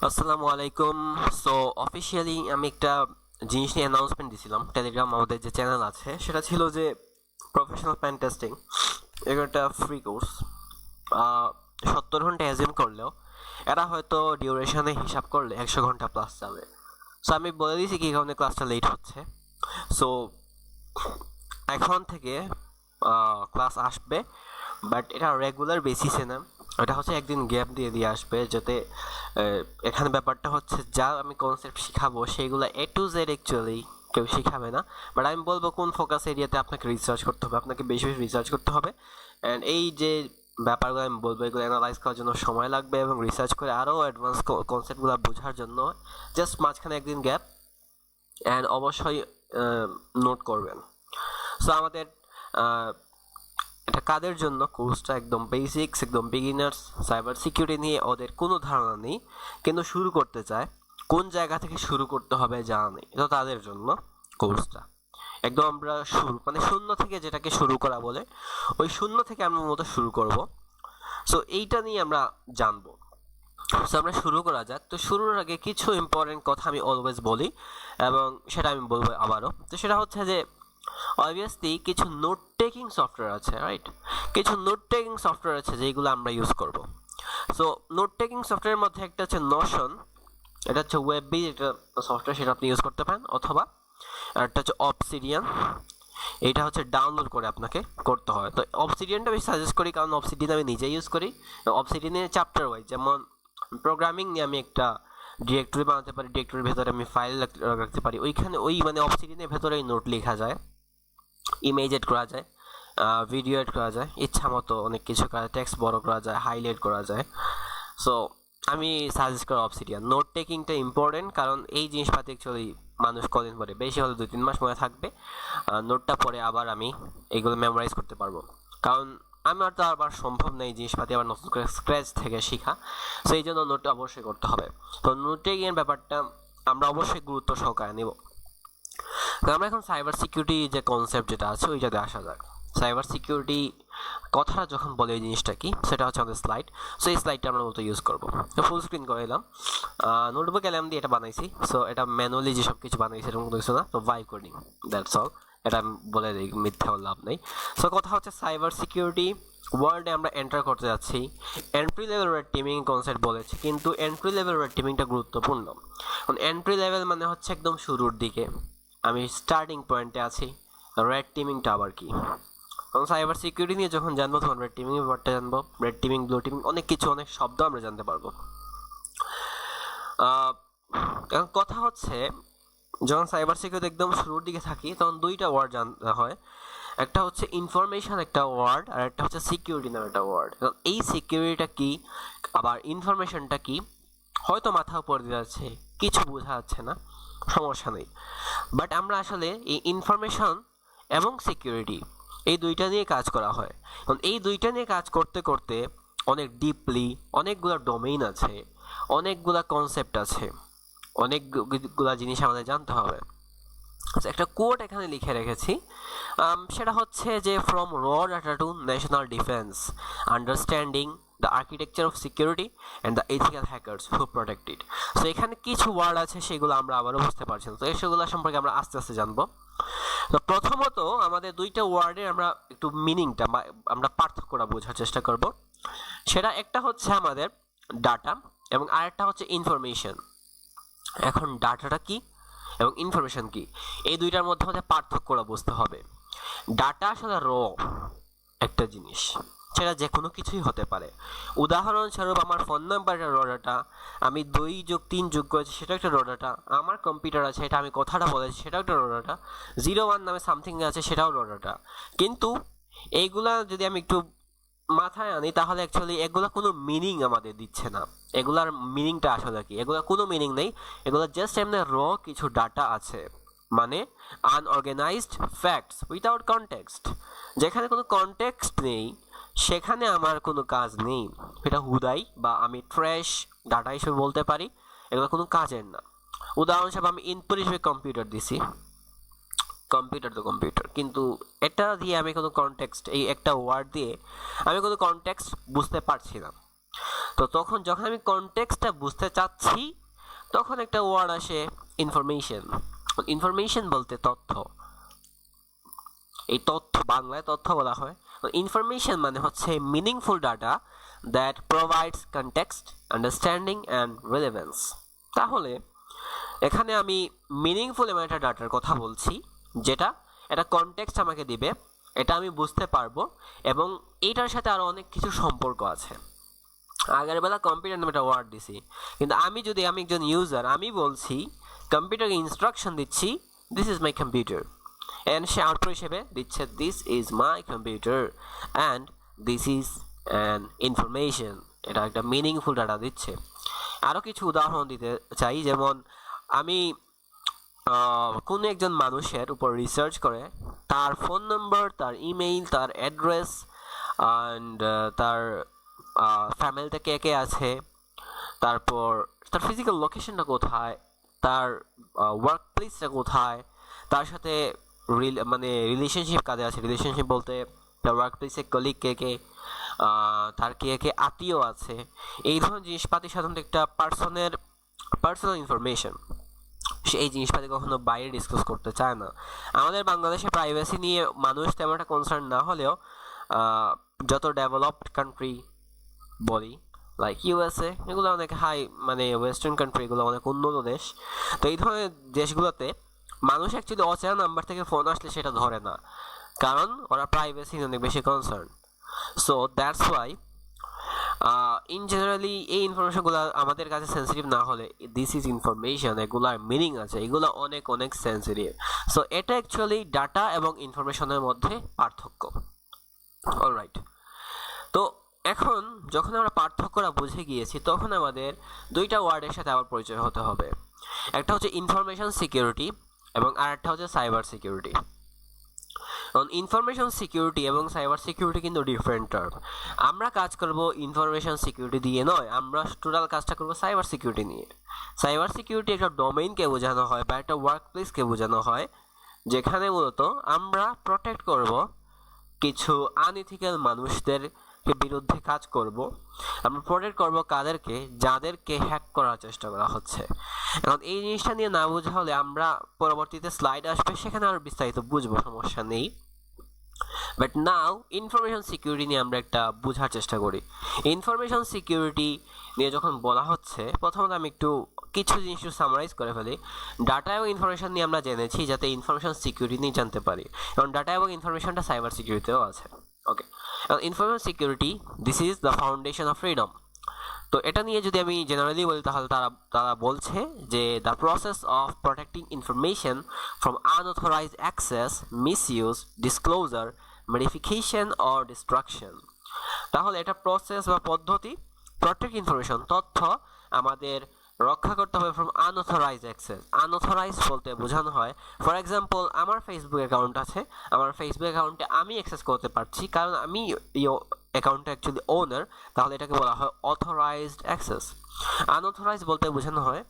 আসসালামু আলাইকুম। So officially আমি একটা জিনিস নিয়ে অ্যানাউন্সমেন্ট দিছিলাম টেলিগ্রাম আমাদের যে চ্যানেল আছে সেটা ছিল যে প্রফেশনাল প্যান টেস্টিং এর একটা ফ্রি কোর্স 70 ঘন্টা অ্যাজিউম করলেও এরা হয়তো ডিউরেশনে হিসাব করলে 100 ঘন্টা প্লাস যাবে। সো আমি বলে দিয়েছি কি কারণে ক্লাসটা লেট হচ্ছে। সো এখন থেকে ক্লাস আসবে, বাট এটা রেগুলার বেসিসে না, এটা হচ্ছে একদিন গ্যাপ দিয়ে দিয়ে আসবে যাতে এখানে ব্যাপারটা হচ্ছে যা আমি কনসেপ্ট শিখাবো সেইগুলো A to Z অ্যাকচুয়ালি কেউ শিখাবে না। বাট আমি বলবো কোন ফোকাস এরিয়াতে আপনাকে রিসার্চ করতে হবে, আপনাকে বেশি বেশি রিসার্চ করতে হবে। অ্যান্ড এই যে ব্যাপারগুলো আমি বলবো এগুলো অ্যানালাইজ করার জন্য সময় লাগবে এবং রিসার্চ করে আরও অ্যাডভান্স কনসেপ্টগুলো বোঝার জন্য জাস্ট মাঝখানে একদিন গ্যাপ। অ্যান্ড অবশ্যই নোট করবেন। সো আমাদের আহ, এটা কাদের জন্য কোর্সটা একদম বেসিক্স, একদম বিগিনার্স, সাইবার সিকিউরিটি নিয়ে ওদের কোনো ধারণা নেই কিন্তু শুরু করতে চায়, কোন জায়গা থেকে শুরু করতে হবে জানা নেই, এটা তাদের জন্য কোর্সটা। একদম আমরা শুরু মানে শূন্য থেকে যেটাকে শুরু করা বলে, ওই শূন্য থেকে আমরা মূলত শুরু করব। সো এইটা নিয়ে আমরা জানবো। সো আমরা শুরু করা যাক। তো শুরুর আগে কিছু ইম্পর্টেন্ট কথা আমি অলওয়েজ বলি এবং সেটা আমি বলবো আবারও। তো সেটা হচ্ছে যে অবভিয়াসলি কিছু নোট টেকিং সফটওয়্যার আছে, রাইট? কিছু নোট টেকিং সফটওয়্যার আছে যেগুলো আমরা ইউজ করব। সো নোট টেকিং সফটওয়্যারের মধ্যে একটা হচ্ছে নোশন, এটা হচ্ছে ওয়েব বেস একটা সফটওয়্যার, সেটা আপনি ইউজ করতে পারেন। অথবা একটা হচ্ছে অবসিডিয়ান, এটা হচ্ছে ডাউনলোড করে আপনাকে করতে হয়। তো অবসিডিয়ানটা আমি সাজেস্ট করি কারণ অবসিডিয়ান আমি নিজে ইউজ করি। অবসিডিয়ানের চ্যাপ্টার ওয়াইজ, যেমন প্রোগ্রামিং নিয়ে আমি একটা ডিরেক্টরি বানাতে পারি, ডিরেক্টরির ভেতরে আমি ফাইল রাখতে পারি, ওইখানে ওই মানে অবসিডিয়ানের ভেতরেই নোট লেখা যায়, ইমেজ এড করা যায়, ভিডিও এড করা যায়, ইচ্ছা মতো অনেক কিছু করা যায়, টেক্সট বড় করা যায়, হাইলাইট করা যায়। সো আমি সাজেস্ট করি অবসিডিয়ান। নোট টেকিংটা ইম্পর্টেন্ট কারণ এই জিনিসপাতি অ্যাকচুয়ালি মানুষ কদিন পরে, বেশি হলে 2-3 মাস মনে থাকবে। নোটটা পরে আবার আমি এগুলো মেমোরাইজ করতে পারবো, কারণ আমার তো আবার সম্ভব নেই জিনিসপাতি আবার নতুন করে স্ক্র্যাচ থেকে শেখা। সেই জন্য নোটটা অবশ্যই করতে হবে। তো নোট টেকিংয়ের ব্যাপারটা আমরা অবশ্যই গুরুত্ব সহকারে নেব। তো আমরা এখন সাইবার সিকিউরিটি যে কনসেপ্ট যেটা আছে ওইটাতে আসা যাক। সাইবার সিকিউরিটি কথাটা যখন বলে এই জিনিসটা কি, সেটা হচ্ছে আমাদের স্লাইড। সো এই স্লাইডটা আমরা মূলত ইউজ করবো। তো ফুল স্ক্রিন করে এলাম, নোটবুক এলাম দিয়ে এটা বানাইছি। সো এটা ম্যানুয়ালি যেসব কিছু বানাইছি এরকম কোনো কিছু না, তো ভাইব কোডিং, দ্যাটস অল। এটা আমি বলে দিই, মিথ্যা লাভ নেই। সো কথা হচ্ছে সাইবার সিকিউরিটি ওয়ার্ল্ডে আমরা এন্টার করতে যাচ্ছি। এন্ট্রি লেভেল রেড টিমিং কনসেপ্ট বলেছি, কিন্তু এন্ট্রি লেভেল রেড টিমিংটা গুরুত্বপূর্ণ। কারণ এন্ট্রি লেভেল মানে হচ্ছে একদম শুরুর দিকে, আমি স্টার্টিং পয়েন্টে আছি। রেড টিমিংটা আবার কি? কারণ সাইবার সিকিউরিটি নিয়ে যখন জানবো তখন রেড টিমিং ব্যাপারটা জানবো, রেড টিমিং, ব্লু টিমিং, অনেক কিছু, অনেক শব্দ আমরা জানতে পারবো। এখন কথা হচ্ছে যখন সাইবার সিকিউরিটি একদম শুরুর দিকে থাকি তখন দুইটা ওয়ার্ড জানতে হয়। একটা হচ্ছে ইনফরমেশন একটা ওয়ার্ড, আর একটা হচ্ছে সিকিউরিটি নামে একটা ওয়ার্ড। এই সিকিউরিটিটা কি আবার ইনফরমেশনটা কি হয়তো মাথা উপর দিয়ে যাচ্ছে, কিছু বোঝা যাচ্ছে না, সমস্যা নেই। বাট আমরা আসলে এই ইনফরমেশন এবং সিকিউরিটি এই দুইটা নিয়ে কাজ করা হয়। কারণ এই দুইটা নিয়ে কাজ করতে করতে অনেক ডিপলি অনেকগুলো ডোমেইন আছে, অনেকগুলা কনসেপ্ট আছে, অনেকগুলা জিনিস আমাদের জানতে হবে। আচ্ছা, একটা কোড এখানে লিখে রেখেছি, সেটা হচ্ছে যে from raw data to national defence, understanding the architecture of security and the ethical hackers who protect it. So এখানে কিছু ওয়ার্ড আছে সেগুলো আমরা আবারও বুঝতে পারছি না, তো সেগুলো সম্পর্কে আমরা আস্তে আস্তে জানবো। তো প্রথমত আমাদের দুইটা ওয়ার্ডের আমরা একটু মিনিংটা বা আমরা পার্থক্যটা বোঝার চেষ্টা করব। সেটা একটা হচ্ছে আমাদের ডাটা এবং আরেকটা হচ্ছে ইনফরমেশন। এখন ডাটাটা কি এবং ইনফরমেশন কি, এই দুইটার মধ্যে আমাদের পার্থক্যটা বুঝতে হবে। ডাটা আসলে র একটা জিনিস, সেটা যে কোনো কিছুই হতে পারে। উদাহরণস্বরূপ আমার ফোন নাম্বারটা র ডাটা, আমি 2+3 যোগ করেছি সেটা একটা র ডাটা, আমার কম্পিউটার আছে এটা আমি কথাটা বলেছি সেটাও একটা র ডাটা, 01 নামে সামথিং আছে সেটাও র ডাটা। কিন্তু এইগুলা যদি আমি একটু মাথায় আনি তাহলে অ্যাকচুয়ালি এগুলা কোনো মিনিং আমাদের দিচ্ছে না। এগুলার মিনিংটা আসলে কি? এগুলা কোনো মিনিং নেই, এগুলা জাস্ট এমনি র কিছু ডাটা আছে, মানে আনঅর্গানাইজড ফ্যাক্টস উইথাউট কনটেক্সট। যেখানে কোনো কনটেক্সট নেই সেখানে আমার কোনো কাজ নেই, এটা হুদাই বা আমি ট্র্যাশ ডাটা হিসেবে বলতে পারি, এগুলো কোনো কাজের না। উদাহরণস্বরূপ আমি ইনপুট হিসেবে কম্পিউটার দিছি, কম্পিউটার তো কম্পিউটার, কিন্তু এটা দিয়ে আমি কোনো কনটেক্সট, এই একটা ওয়ার্ড দিয়ে আমি কোনো কনটেক্সট বুঝতে পারছি না। তো তখন যখন আমি কনটেক্সটটা বুঝতে চাচ্ছি তখন একটা ওয়ার্ড আসে ইনফরমেশন। ইনফরমেশন বলতে তথ্য, এই তথ্য বাংলায় তথ্য বলা হয়। ইনফরমেশন মানে হচ্ছে meaningful data that provides context, understanding and relevance. তাহলে এখানে আমি মিনিংফুল এমন একটা ডাটার কথা বলছি যেটা একটা কনটেক্সট আমাকে দিবে, এটা আমি বুঝতে পারবো এবং এইটার সাথে আরও অনেক কিছু সম্পর্ক আছে। আগের বেলা কম্পিউটার নামে একটা ওয়ার্ড দিছি, কিন্তু আমি একজন ইউজার, আমি বলছি কম্পিউটারকে ইনস্ট্রাকশন দিচ্ছি this is my computer, and say output হিসেবে দিচ্ছে this is my computer and this is an information. এটা একটা মিনিংফুল ডাটা দিচ্ছে। আরও কিছু উদাহরণ দিতে চাই, যেমন আমি কোনো একজন মানুষের উপর রিসার্চ করে তার ফোন নম্বর, তার ইমেইল, তার অ্যাড্রেস অ্যান্ড তার ফ্যামিলিতে কে কে আছে, তারপর তার ফিজিক্যাল লোকেশনটা কোথায়, তার ওয়ার্ক প্লেসটা কোথায়, তার সাথে মানে রিলেশনশিপ কাদের আছে, রিলেশনশিপ বলতে তার ওয়ার্ক প্লেসে কলিগ কে কে, তার কে কে আত্মীয় আছে, এই ধরনের জিনিসপাতি সাধারণত একটা পার্সনের পার্সোনাল ইনফরমেশন। সে এই জিনিসপাতি কখনো বাইরে ডিসকাস করতে চায় না। আমাদের বাংলাদেশে প্রাইভেসি নিয়ে মানুষ তেমন একটা কনসার্ন না হলেও যত ডেভেলপড কান্ট্রি বলি লাইক ইউএসএ, এগুলো অনেক হাই মানে ওয়েস্টার্ন কান্ট্রি, এগুলো অনেক উন্নত দেশ। তো এই ধরনের দেশগুলোতে মানুষ অ্যাকচুয়ালি অচেনা নাম্বার থেকে ফোন আসলে সেটা ধরে না, কারণ ওরা প্রাইভেসি অনেক বেশি concern. So that's why in generally এই ইনফরমেশনগুলো আমাদের কাছে সেন্সিটিভ না হলে দিস ইজ ইনফরমেশন, এগুলার মিনিং আছে, এগুলো অনেক অনেক সেন্সিটিভ। সো এটা অ্যাকচুয়ালি ডাটা এবং ইনফরমেশনের মধ্যে পার্থক্য। অলরাইট, তো এখন যখন আমরা পার্থক্যটা বুঝে গিয়েছি তখন আমাদের দুইটা ওয়ার্ডের সাথে আবার পরিচয় হতে হবে। একটা হচ্ছে ইনফরমেশন সিকিউরিটি এবং আরেকটা হচ্ছে সাইবার সিকিউরিটি। ইনফরমেশন সিকিউরিটি এবং সাইবার সিকিউরিটি কিন্তু ডিফারেন্ট টার্ম। আমরা কাজ করব ইনফরমেশন সিকিউরিটি দিয়ে নয়, আমরা টোটাল কাজটা করব সাইবার সিকিউরিটি নিয়ে। সাইবার সিকিউরিটি একটা ডোমেইনকে বোঝানো হয় বা একটা ওয়ার্ক প্লেসকে বোঝানো হয়, যেখানে মূলত আমরা প্রোটেক্ট করব কিছু আনইথিক্যাল মানুষদের বিরুদ্ধে কাজ করব। আমরা প্রোটেক্ট করব কাদেরকে, যাদেরকে হ্যাক করার চেষ্টা করা হচ্ছে। এখন এই জিনিসটা নিয়ে না বোঝা হলে আমরা পরবর্তীতে স্লাইড আসবে সেখানে আরো বিস্তারিত বুঝবো, সমস্যা নেই। বাট নাও ইনফরমেশন সিকিউরিটি নিয়ে আমরা একটা বোঝার চেষ্টা করি। ইনফরমেশন সিকিউরিটি নিয়ে যখন বলা হচ্ছে, প্রথমত আমি একটু কিছু জিনিস সামারাইজ করে ফেলি। ডাটা এবং ইনফরমেশন নিয়ে আমরা জেনেছি যাতে ইনফরমেশন সিকিউরিটি নিয়ে জানতে পারি, কারণ ডাটা এবং ইনফরমেশনটা সাইবার সিকিউরিটিতেও আছে। Okay, information security this is the foundation of freedom. তো এটা নিয়ে যদি আমি জেনারেলি বলি তাহলে তারা বলছে যে the process of protecting information from unauthorised access, misuse, disclosure, modification or destruction. তাহলে এটা প্রসেস বা পদ্ধতি, প্রোটেক্ট ইনফরমেশন তথ্য আমাদের রক্ষা করতে হবে ফ্রম আনঅথরাইজড অ্যাক্সেস। আনঅথরাইজড বলতে বোঝানো হয়, ফর এক্সাম্পল আমার ফেসবুক অ্যাকাউন্ট আছে, আমার ফেসবুক অ্যাকাউন্টে আমি অ্যাক্সেস করতে পারছি কারণ আমি এই অ্যাকাউন্টটা অ্যাকচুয়ালি ওনার, তাহলে এটাকে বলা হয় অথরাইজড অ্যাক্সেস। আনঅথরাইজড বলতে বোঝানো হয়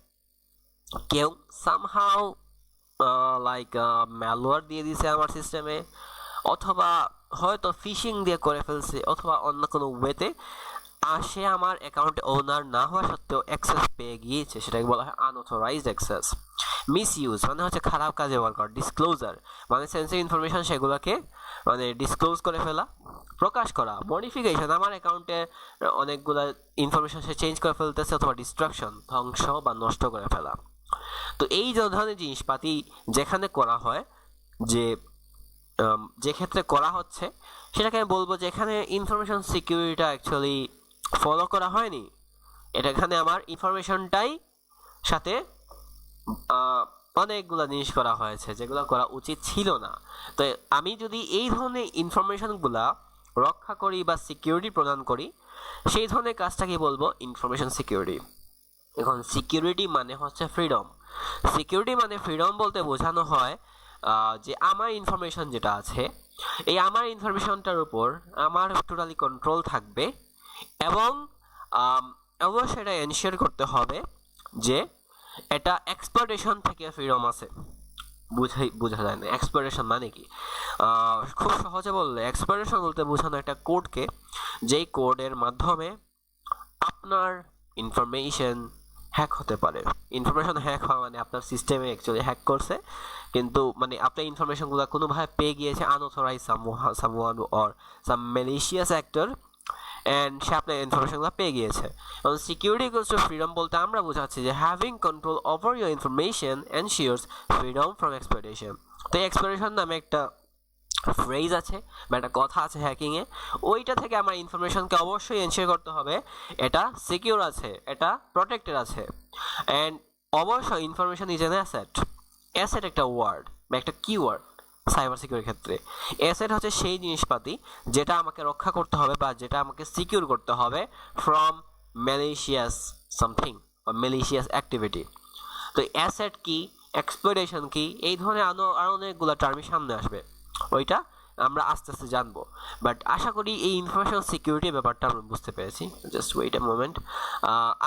কেউ সামহাউ লাইক ম্যালওয়্যার দিয়ে দিয়েছে আমার সিস্টেমে, অথবা হয়তো ফিশিং দিয়ে করে ফেলছে, অথবা অন্য কোনো ওয়েতে সে আমার অ্যাকাউন্টে ওনার না হওয়া সত্ত্বেও অ্যাক্সেস পেয়ে গিয়েছে, সেটাকে বলা হয় আনঅথরাইজড অ্যাক্সেস। মিসইউজ মানে হচ্ছে খারাপ কাজে ব্যবহার করা। ডিসক্লোজার মানে সেন্সিটিভ ইনফরমেশন সেগুলোকে মানে ডিসক্লোজ করে ফেলা, প্রকাশ করা। মডিফিকেশন আমার অ্যাকাউন্টে অনেকগুলো ইনফরমেশন সে চেঞ্জ করে ফেলতেছে, অথবা ডিস্ট্রাকশন ধ্বংস বা নষ্ট করে ফেলা। তো এই যে ধরনের জিনিসপাতি যেখানে করা হয়, যে ক্ষেত্রে করা হচ্ছে সেটাকে আমি বলবো যে এখানে ইনফরমেশন সিকিউরিটিটা অ্যাকচুয়ালি ফলো করা হয়নি। এটা এখানে আমার ইনফরমেশনটাই সাথে অনেকগুলো জিনিস করা হয়েছে যেগুলো করা উচিত ছিল না। তো আমি যদি এই ধরনের ইনফরমেশনগুলা রক্ষা করি বা সিকিউরিটি প্রদান করি, সেই ধরনের কাজটাকে বলবো ইনফরমেশন সিকিউরিটি। এখন সিকিউরিটি মানে হচ্ছে ফ্রিডম। সিকিউরিটি মানে ফ্রিডম বলতে বোঝানো হয় যে আমার ইনফরমেশন যেটা আছে, এই আমার ইনফরমেশনটার উপর আমার টোটালি কন্ট্রোল থাকবে এবং অবশ্যই এটা এনশিওর করতে হবে যে এটা এক্সপ্লয়টেশন থেকে ফ্রিডম আছে। বোঝা যায় না এক্সপ্লয়টেশন মানে কি। খুব সহজে বললে এক্সপ্লয়টেশন বলতে বোঝানো একটা কোডকে, যেই কোডের মাধ্যমে আপনার ইনফরমেশন হ্যাক হতে পারে। ইনফরমেশন হ্যাক হওয়া মানে আপনার সিস্টেমে অ্যাকচুয়ালি হ্যাক করছে, কিন্তু মানে আপনার ইনফরমেশনগুলো কোনোভাবে পেয়ে গিয়েছে unauthorize someone or some malicious actor, and সে আপনার ইনফরমেশনগুলো পেয়ে গিয়েছে। এবং সিকিউরিটি ইকুয়ালস টু ফ্রিডম বলতে আমরা বোঝাচ্ছি যে having control over your information ensures freedom from exploitation. তো এক্সপ্লয়টেশন নামে একটা ফ্রেজ আছে বা একটা কথা আছে হ্যাকিংয়ে, ওইটা থেকে আমার ইনফরমেশনকে অবশ্যই এনশিওর করতে হবে এটা সিকিউর আছে, এটা প্রোটেক্টেড আছে। অ্যান্ড অবশ্যই information is an asset. Asset একটা ওয়ার্ড বা একটা কিওয়ার্ড সাইবার সিকিউরিটির ক্ষেত্রে। অ্যাসেট হচ্ছে সেই জিনিসপাতি যেটা আমাকে রক্ষা করতে হবে বা যেটা আমাকে সিকিউর করতে হবে ফ্রম ম্যালিশিয়াস সামথিং বা ম্যালিশিয়াস অ্যাক্টিভিটি। তো অ্যাসেট কি, এক্সপ্লয়টেশন কি, এই ধরনের আরও অনেকগুলো টার্মই সামনে আসবে, ওইটা আমরা আস্তে আস্তে জানবো। বাট আশা করি এই ইনফরমেশন সিকিউরিটি ব্যাপারটা আমরা বুঝতে পেরেছি। Just wait a moment.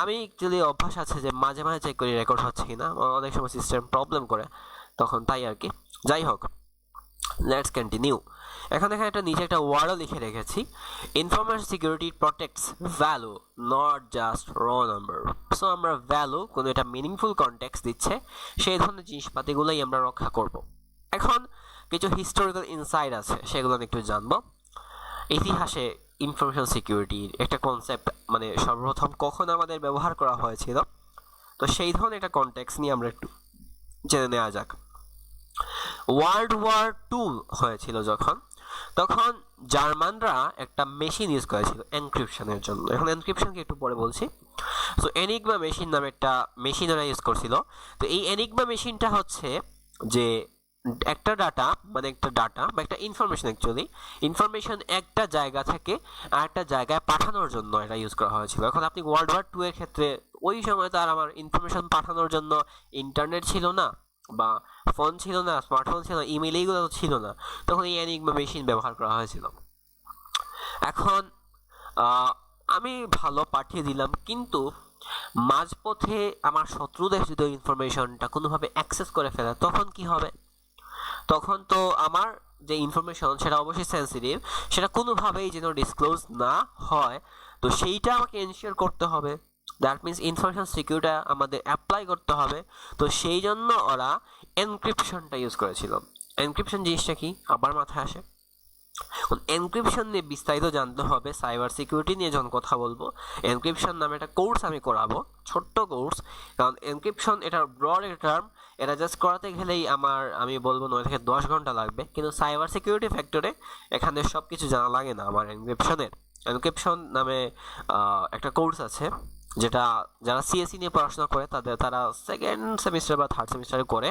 আমি অ্যাকচুয়ালি অভ্যাস আছে যে মাঝে মাঝে চেক করি রেকর্ড হচ্ছে কি না, অনেক সময় সিস্টেম প্রবলেম করে তখন, তাই আর কি। যাই হোক, লেটস কন্টিনিউ। এখানে একটা নিচে একটা ওয়ার্ডও লিখে রেখেছি, information security protects value not just র নাম্বার। সো আমরা ভ্যালু কোনো এটা মিনিংফুল কনটেক্সট দিচ্ছে সেই ধরনের জিনিসপাতিগুলোই আমরা রক্ষা করব। এখন কিছু হিস্টোরিক্যাল ইনসাইট আছে, সেগুলো একটু জানবো। ইতিহাসে ইনফরমেশন সিকিউরিটির একটা কনসেপ্ট মানে সর্বপ্রথম কখন আমাদের ব্যবহার করা হয়েছিল, তো সেই ধরনের একটা কনটেক্সট নিয়ে আমরা একটু জেনে নেওয়া যাক। ওয়ার্ল্ড ওয়ার টু হয়েছিল যখন, তখন জার্মানরা একটা মেশিন ইউজ করেছিল এনক্রিপশনের জন্য। এখন এনক্রিপশনকে একটু পরে বলছি। সো এনিগমা মেশিন নামে একটা মেশিন ওরা ইউজ করছিল। তো এই এনিগমা মেশিনটা হচ্ছে যে একটা ডাটা মানে একটা ডাটা বা একটা ইনফরমেশন, অ্যাকচুয়ালি ইনফরমেশন একটা জায়গা থেকে আর একটা জায়গায় পাঠানোর জন্য এটা ইউজ করা হয়েছিল। এখন আপনি ওয়ার্ল্ড ওয়ার টু এর ক্ষেত্রে ওই সময় তো আর আমার ইনফরমেশন পাঠানোর জন্য ইন্টারনেট ছিল না বা ফোন ছিল না, স্মার্টফোন ছিল না, ইমেল এইগুলো ছিল না, তখন এই এনিগমা মেশিন ব্যবহার করা হয়েছিল। এখন আমি ভালো পাঠিয়ে দিলাম, কিন্তু মাঝপথে আমার শত্রুদের যদি ইনফরমেশনটা কোনোভাবে অ্যাক্সেস করে ফেলে তখন কি হবে? তখন তো আমার যে ইনফরমেশন সেটা অবশ্যই সেন্সিটিভ, সেটা কোনোভাবেই যেন ডিসক্লোজ না হয়, তো সেইটা আমাকে এনশিওর করতে হবে। দ্যাট মিনস ইনফরমেশন সিকিউরিটি আমাদের অ্যাপ্লাই করতে হবে। তো সেই জন্য ওরা এনক্রিপশনটা ইউজ করেছিল। এনক্রিপশন জিনিসটা কি আবার মাথায় আসে। এনক্রিপশন নিয়ে বিস্তারিত জানতে হবে সাইবার সিকিউরিটি নিয়ে যখন কথা বলবো। এনক্রিপশন নামে একটা কোর্স আমি করাবো, ছোট্ট কোর্স, কারণ এনক্রিপশন এটা ব্রড একটা টার্ম, এটা জাস্ট করাতে গেলেই আমি বলবো 9 থেকে 10 ঘন্টা লাগবে, কিন্তু সাইবার সিকিউরিটি ফ্যাক্টরে এখানে সব কিছু জানা লাগে না আমার এনক্রিপশনের। এনক্রিপশন নামে একটা কোর্স আছে যেটা যারা সিএসসি নিয়ে পড়াশোনা করে তারা সেকেন্ড সেমিস্টার বা থার্ড সেমিস্টারে করে।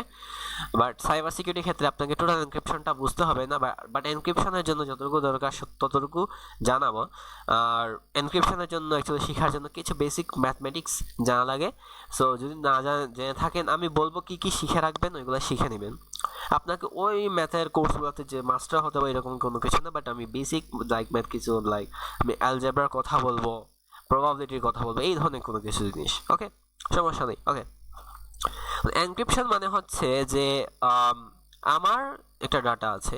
বাট সাইবার সিকিউরিটির ক্ষেত্রে আপনাকে টোটাল এনক্রিপশনটা বুঝতে হবে না, বাট এনক্রিপশনের জন্য যতটুকু দরকার ততটুকু জানাবো। আর এনক্রিপশনের জন্য অ্যাকচুয়ালি শেখার জন্য কিছু বেসিক ম্যাথমেটিক্স জানা লাগে। সো যদি না জেনে থাকেন আমি বলবো কি কি শিখে রাখবেন, ওইগুলো শিখে নেবেন। আপনাকে ওই ম্যাথের কোর্সগুলোতে যে মাস্টার হতে হবে এরকম কোনো কিছু না, বাট আমি বেসিক লাইক ম্যাথ কিছু লাইক আমি অ্যালজেব্রার কথা বলবো, প্রবাবিলিটির কথা বলবো, এই ধরনের কোনো কিছু জিনিস। ওকে, সমস্যা নেই। ওকে, এনক্রিপশন মানে হচ্ছে যে আমার একটা ডাটা আছে,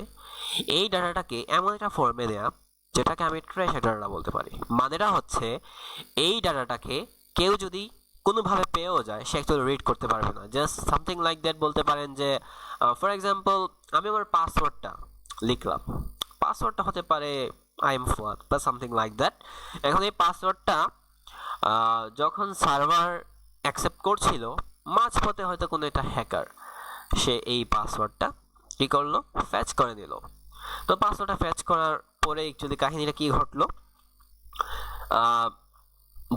এই ডাটাটাকে এমন একটা ফর্মে দেয়া যেটাকে আমি ট্রেজার ডাটা বলতে পারি। মানেটা হচ্ছে এই ডাটাটাকে কেউ যদি কোনোভাবে পেয়েও যায় সে অ্যাকচুয়ালি রিড করতে পারবে না। জাস্ট সামথিং লাইক দ্যাট বলতে পারেন যে ফর এক্সাম্পল আমি আমার পাসওয়ার্ডটা লিখলাম, পাসওয়ার্ডটা হতে পারে আই এম ফুয়াদ বা সামথিং লাইক দ্যাট। এখন এই পাসওয়ার্ডটা যখন সার্ভার অ্যাকসেপ্ট করছিল মাঝপথে হয়তো কোনো একটা হ্যাকার সে এই পাসওয়ার্ডটা কী করলো, ফ্যাচ করে নিল। তো পাসওয়ার্ডটা ফ্যাচ করার পরে অ্যাকচুয়ালি কাহিনীটা কী ঘটলো,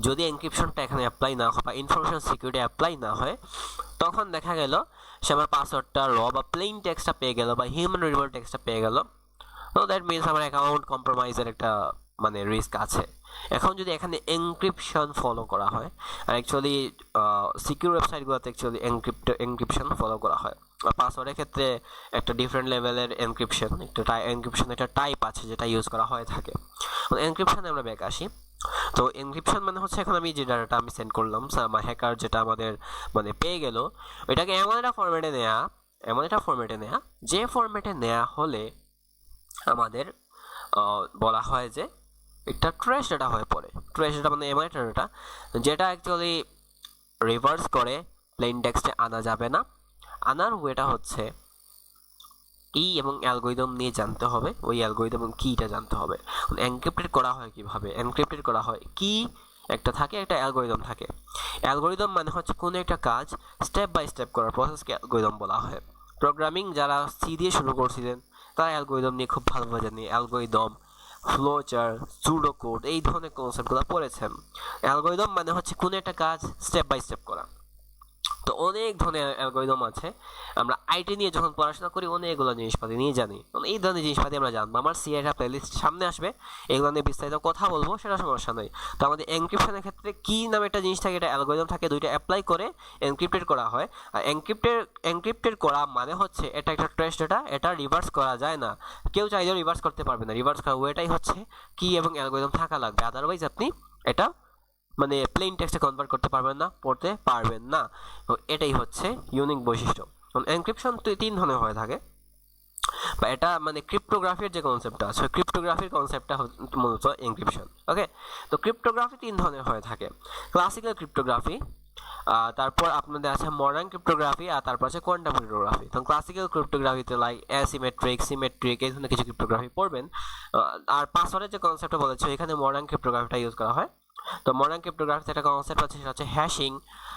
যদি এনক্রিপশনটা এখানে অ্যাপ্লাই না হয় বা ইনফরমেশন সিকিউরিটি অ্যাপ্লাই না হয় তখন দেখা গেল সে আমার পাসওয়ার্ডটা র বা প্লেন টেক্সটটা পেয়ে গেল বা হিউম্যান রিডেবল টেক্সটটা পেয়ে গেল। তো দ্যাট মিনস আমার অ্যাকাউন্ট কম্প্রোমাইজের একটা মানে রিস্ক আছে। এখন যদি এখানে এনক্রিপশন ফলো করা হয়, আর অ্যাকচুয়ালি সিকিউর ওয়েবসাইটগুলোতে অ্যাকচুয়ালি এনক্রিপশন ফলো করা হয়। পাসওয়ার্ডের ক্ষেত্রে একটা ডিফারেন্ট লেভেলের এনক্রিপশন একটা টাইপ আছে যেটা ইউজ করা হয়ে থাকে। এনক্রিপশনে আমরা ব্যাক আসি। তো এনক্রিপশন মানে হচ্ছে এখন আমি যে ডাটাটা আমি সেন্ড করলাম হ্যাকার যেটা আমাদের মানে পেয়ে গেল, ওইটাকে এমন একটা ফরম্যাটে নেয়া যে ফরম্যাটে নেওয়া হলে আমাদের বলা হয় যে একটা ট্রেস ডাটা হয়ে পড়ে। ট্রেস ডাটা মানে এমন একটা ডাটা যেটা অ্যাকচুয়ালি রিভার্স করে প্লেন টেক্সটে আনা যাবে না। আনার ওয়েটা হচ্ছে কি এবং অ্যালগোরিদম নিয়ে জানতে হবে, ওই অ্যালগোরিদম এবং কিটা জানতে হবে। এনক্রিপ্টেড করা হয় কিভাবে? এনক্রিপ্টেড করা হয় কি একটা থাকে, একটা অ্যালগোরিদম থাকে। অ্যালগোরিদম মানে হচ্ছে কোনো একটা কাজ স্টেপ বাই স্টেপ করার প্রসেসকে অ্যালগোরিদম বলা হয়। প্রোগ্রামিং যারা সি দিয়ে শুরু করছিলেন তারা অ্যালগোরিদম নিয়ে খুব ভালোভাবে জানে। অ্যালগোরিদম, ফ্লোচার, সুডো কোড এই ধরনের কনসেপ্টগুলো পড়েছেন। অ্যালগোরিদম মানে হচ্ছে কোনো একটা কাজ স্টেপ বাই স্টেপ করা। তো অনেক ধরনের অ্যালগোরিদম আছে। আমরা আইটি নিয়ে যখন পড়াশোনা করি অনেকগুলো জিনিসপাতি নিয়ে জানি, এই ধরনের জিনিসপাতি আমরা জানবো। আমার সিআইটা প্লেলিস্ট সামনে আসবে, এগুলো নিয়ে বিস্তারিত কথা বলবো, সেটা সমস্যা নেই। তো আমাদের এনক্রিপশনের ক্ষেত্রে কি নামে একটা জিনিস থাকে, এটা অ্যালগোরিদম থাকে, দুইটা অ্যাপ্লাই করে এনক্রিপ্টেড করা হয়। আর এনক্রিপ্টেড করা মানে হচ্ছে এটা একটা ট্রেস ডাটা, এটা রিভার্স করা যায় না, কেউ চাইলেও রিভার্স করতে পারবে না। রিভার্স করার ওয়েটাই হচ্ছে কি এবং অ্যালগোরিদম থাকা লাগবে, আদারওয়াইজ আপনি এটা মানে প্লেন টেক্সটে কনভার্ট করতে পারবেন না, পড়তে পারবেন না। তো এটাই হচ্ছে ইউনিক বৈশিষ্ট্য। এনক্রিপশন তিন ধরনের হয়ে থাকে, বা এটা মানে ক্রিপ্টোগ্রাফির যে কনসেপ্টটা আছে, ক্রিপ্টোগ্রাফির কনসেপ্টটা মূলত এনক্রিপশন। ওকে, তো ক্রিপ্টোগ্রাফি তিন ধরনের হয়ে থাকে। ক্লাসিক্যাল ক্রিপ্টোগ্রাফি, তারপর আপনাদের আছে মডার্ন ক্রিপ্টোগ্রাফি, আর তারপর আছে কোয়ান্টাম ক্রিপ্টোগ্রাফি। তো ক্লাসিক্যাল ক্রিপ্টোগ্রাফিতে লাইক অ্যাসিমেট্রিক, সিমেট্রিক এই ধরনের কিছু ক্রিপ্টোগ্রাফি পড়বেন। আর পাসওয়ার্ডের যে কনসেপ্টটা বলেছে এখানে মডার্ন ক্রিপ্টোগ্রাফিটা ইউজ করা হয়। তো মডার্ন ক্রিপ্টোগ্রাফিতে একটা কনসেপ্ট আছে, সেটা হচ্ছে হ্যাশিং।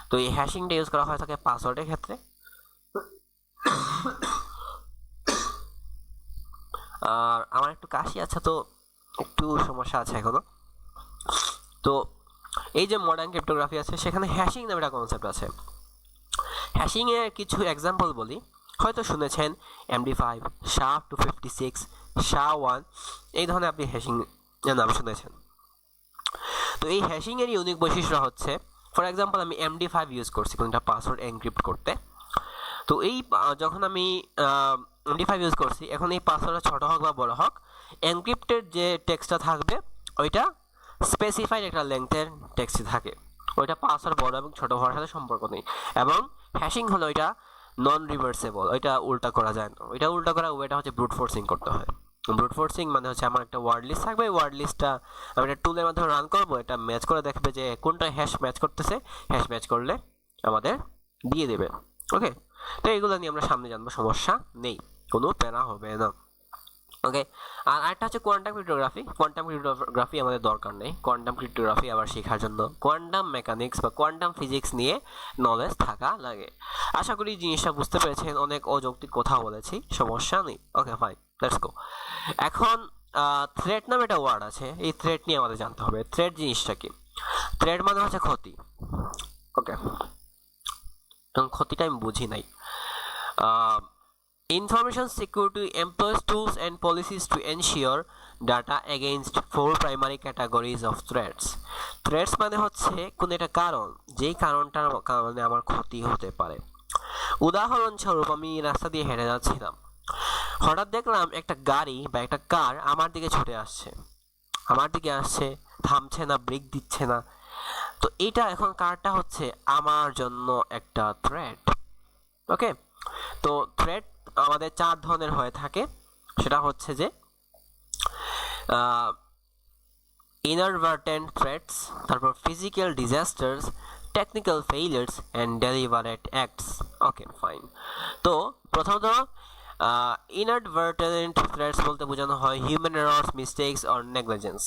তো এই হ্যাশিংটা ইউজ করা হয়ে থাকে পাসওয়ার্ডের ক্ষেত্রে। আর আমার একটু কাশি আছে, তো একটু সমস্যা আছে এখনো। তো এই যে মডার্ন ক্রিপ্টোগ্রাফি আছে সেখানে হ্যাশিং নামে একটা কনসেপ্ট আছে। হ্যাশিং এর কিছু এক্সাম্পল বলি, হয়তো শুনেছেন MD5, SHA-256, SHA-1 এই ধরনের আপনি হ্যাশিং এর নাম শুনেছেন। তো এই হ্যাশিং এর ইউনিক বৈশিষ্ট্য হচ্ছে, ফর এক্সাম্পল আমি MD5 ইউজ করছি কোনটা পাসওয়ার্ড এনক্রিপ্ট করতে। তো এই যখন আমি MD5 ইউজ করছি, এখন এই পাসওয়ার্ডটা ছোট হোক বা বড় হোক, এনক্রিপ্টেড যে টেক্সটটা থাকবে ওইটা স্পেসিফাইড একটা লেংথের টেক্সট থাকে, ওইটা পাসওয়ার্ড বড় এবং ছোট হওয়ার সাথে সম্পর্ক নেই। এবং হ্যাশিং হলো ওইটা নন রিভার্সেবল, ওইটা উল্টা করা যায় না। ওইটা উল্টা করা ওইটা হচ্ছে ব্রুট ফোর্সিং করতে হয়। ব্রুট ফোর্সিং মানে হচ্ছে আমার একটা ওয়ার্ড লিস্ট থাকবে, ওয়ার্ড লিস্টটা আমি একটা টুলের মাধ্যমে রান করবো, এটা ম্যাচ করে দেখবে যে কোনটা হ্যাশ ম্যাচ করতেছে, হ্যাশ ম্যাচ করলে আমাদের দিয়ে দেবে। ওকে, তো এগুলো নিয়ে আমরা সামনে জানবো, সমস্যা নেই, কোনো প্যারা হবে না। ওকে, আর আরেকটা হচ্ছে কোয়ান্টাম ক্রিপ্টোগ্রাফি। কোয়ান্টাম ক্রিপ্টোগ্রাফি আমাদের দরকার নেই, কোয়ান্টাম ক্রিপ্টোগ্রাফি আবার শেখার জন্য কোয়ান্টাম মেকানিক্স বা কোয়ান্টাম ফিজিক্স নিয়ে নলেজ থাকা লাগে। আশা করি জিনিসটা বুঝতে পেরেছেন, অনেক অযৌক্তিক কথা বলেছি, সমস্যা নেই। Okay fine, let's go. এখন থ্রেট নামে একটা ওয়ার্ড আছে, এই থ্রেট নিয়ে আমাদের জানতে হবে। থ্রেট জিনিসটা কি? থ্রেট মানে হচ্ছে ক্ষতি। ওকে, ক্ষতিটা আমি বুঝি নাই। Information security employs tools and policies to ensure data against four primary categories of threats. Threats মানে হচ্ছে কোন একটা কারণ, যেই কারণটার কারণে আমার ক্ষতি হতে পারে। উদাহরণস্বরূপ আমি রাস্তা দিয়ে হেঁটে যাচ্ছিলাম, হঠাৎ দেখলাম একটা গাড়ি বা একটা কার আমার দিকে ছুটে আসছে, থামছে না, ব্রেক দিচ্ছে না। তো এটা এখন কারটা হচ্ছে আমার জন্য একটা থ্রেট। ওকে, তো থ্রেট আমাদের চার ধরনের হয়ে থাকে, সেটা হচ্ছে যে ইনঅ্যাডভার্টেন্ট থ্রেটস, তারপর physical disasters, technical ফেইলিয়ার্স and delivered acts. Okay fine. তো প্রথমত ইনঅ্যাডভার্টেন্ট থ্রেটস বলতে বোঝানো হয় human errors, mistakes or negligence.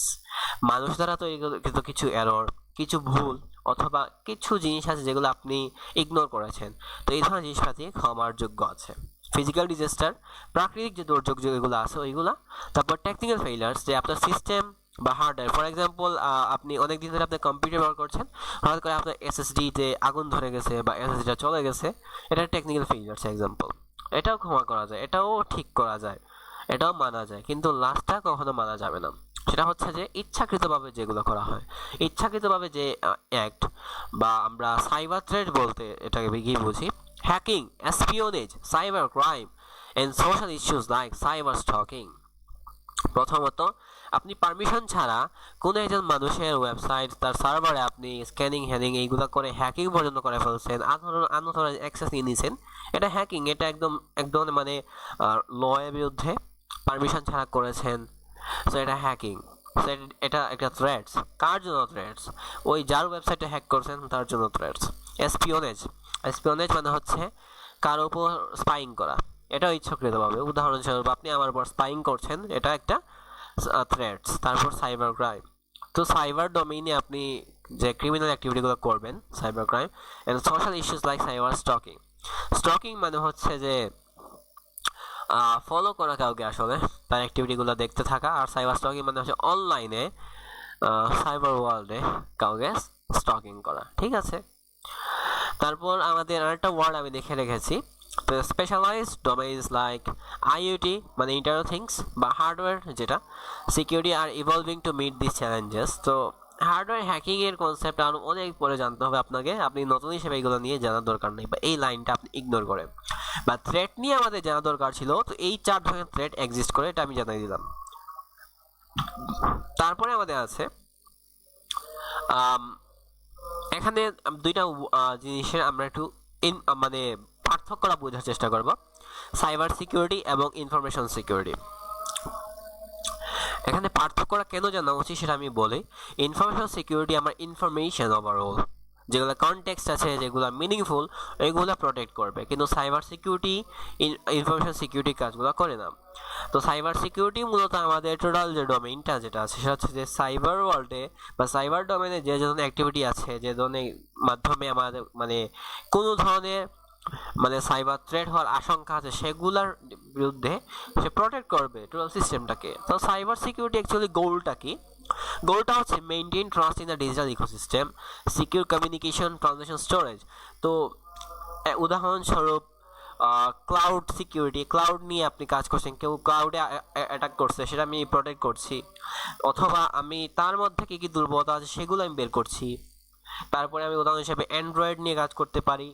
মানুষ দ্বারা তৈরিকৃত কিছু এরর, কিছু ভুল অথবা কিছু জিনিস আছে যেগুলো আপনি ইগনোর করেছেন, তো এই ধরনের জিনিসপাতি ক্ষমার যোগ্য আছে। ফিজিক্যাল ডিজাস্টার, প্রাকৃতিক যে দুর্যোগ যেগুলো আছে ওইগুলা। তারপর টেকনিক্যাল ফেইলিয়ার্স, যে আপনার সিস্টেম বা হার্ডওয়্যার, ফর এক্সাম্পল আপনি অনেক দিন ধরে আপনার কম্পিউটার ব্যবহার করছেন, হঠাৎ করে আপনার এসএসডিতে আগুন ধরে গেছে বা এসএসডিটা চলে গেছে, এটা টেকনিক্যাল ফেইলিয়ার্স এক্সাম্পল। এটাও ক্ষমা করা যায়, এটাও ঠিক করা যায়, এটাও মানা যায়, কিন্তু লাস্টটা কখনো মানা যাবে না। সেটা হচ্ছে যে ইচ্ছাকৃতভাবে যেগুলো করা হয়, ইচ্ছাকৃতভাবে যে অ্যাক্ট, বা আমরা সাইবার থ্রেট বলতে এটাকে কি বুঝি, hacking, espionage, cyber crime and social issues like cyber stalking. প্রথমত, আপনি পারমিশন ছাড়া কোনো একজন মানুষের ওয়েবসাইট, তার সার্ভারে আপনি স্ক্যানিং হ্যানিং এইগুলো করে হ্যাকিং পর্যন্ত করে ফেলছেন, আনঅথরাইজড অ্যাক্সেস নিয়ে নিছেন, এটা হ্যাকিং। এটা একদম মানে ল এর বিরুদ্ধে, পারমিশন ছাড়া করেছেন, সো এটা হ্যাকিং। So, এটা একটা থ্রেটস। কার জন্য থ্রেটস? ওই যার ওয়েবসাইটে হ্যাক করছেন তার জন্য থ্রেটস। এসপিওনেজ, এসপিওনেজ মানে হচ্ছে কার উপর স্পাইং করা, এটা ইচ্ছাকৃতভাবে। উদাহরণস্বরূপ আপনি আমার উপর স্পাইং করছেন, এটা একটা থ্রেটস। তারপর সাইবার ক্রাইম, তো সাইবার ডোমেইনে আপনি যে ক্রিমিনাল অ্যাক্টিভিটিগুলো করবেন, cyber crime and social issues like cyber stalking. Stalking মানে হচ্ছে যে ফলো করা কাউকে, আসলে তার অ্যাক্টিভিটিগুলো দেখতে থাকা। আর সাইবার স্টকিং মানে হচ্ছে অনলাইনে সাইবার ওয়ার্ল্ডে কাউকে স্টকিং করা, ঠিক আছে। তারপর আমাদের আরেকটা ওয়ার্ড আমি দেখে রেখেছি, স্পেশালাইজড ডোমেইনস লাইক আইওটি মানে ইন্টারনেট থিংস বা হার্ডওয়্যার, যেটা security are evolving to meet this challenges. তো হার্ডওয়্যার হ্যাকিং এর কনসেপ্ট আরও অনেক পরে জানতে হবে আপনাকে, আপনি নতুন হিসেবে এগুলো নিয়ে জানার দরকার নেই, বা এই লাইনটা আপনি ইগনোর করেন। বা থ্রেট নিয়ে আমাদের জানা দরকার ছিল, তো এই 4 ধরনের থ্রেট এক্সিস্ট করে, এটা আমি জানাই দিলাম। তারপরে আমাদের আছে এখানে দুইটা জিনিসের আমরা একটু মানে পার্থক্যটা বোঝার চেষ্টা করব, সাইবার সিকিউরিটি এবং ইনফরমেশন সিকিউরিটি। এখানে পার্থক্যটা কেন জানা উচিত সেটা আমি বলি। ইনফরমেশন সিকিউরিটি আমার ইনফরমেশন ওভারঅল, যেগুলো কনটেক্সট আছে, যেগুলো মিনিংফুল, এগুলো প্রোটেক্ট করবে, কিন্তু সাইবার সিকিউরিটি ইনফরমেশন সিকিউরিটি কাজগুলো করে না। তো সাইবার সিকিউরিটি মূলত আমাদের টোটাল যে ডোমেইনটা যেটা আছে সেটা হচ্ছে যে সাইবার ওয়ার্ল্ডে বা সাইবার ডোমেইনে যে ধরনের অ্যাক্টিভিটি আছে, যে ধরনের মাধ্যমে আমাদের মানে কোনো ধরনের মানে সাইবার থ্রেট হওয়ার আশঙ্কা আছে, সেগুলোর বিরুদ্ধে সে প্রোটেক্ট করবে টোটাল সিস্টেমটাকে। তো সাইবার সিকিউরিটি অ্যাকচুয়ালি গোলটা কি? গোলটা হচ্ছে maintain trust in the digital ecosystem, secure communication, transaction, storage. তো উদাহরণস্বরূপ ক্লাউড সিকিউরিটি, ক্লাউড নিয়ে আপনি কাজ করছেন, কেউ ক্লাউডে অ্যাটাক করছে, সেটা আমি প্রোটেক্ট করছি, অথবা আমি তার মধ্যে কী কী দুর্বলতা আছে সেগুলো আমি বের করছি। তারপরে আমি উদাহরণ হিসেবে অ্যান্ড্রয়েড নিয়ে কাজ করতে পারি।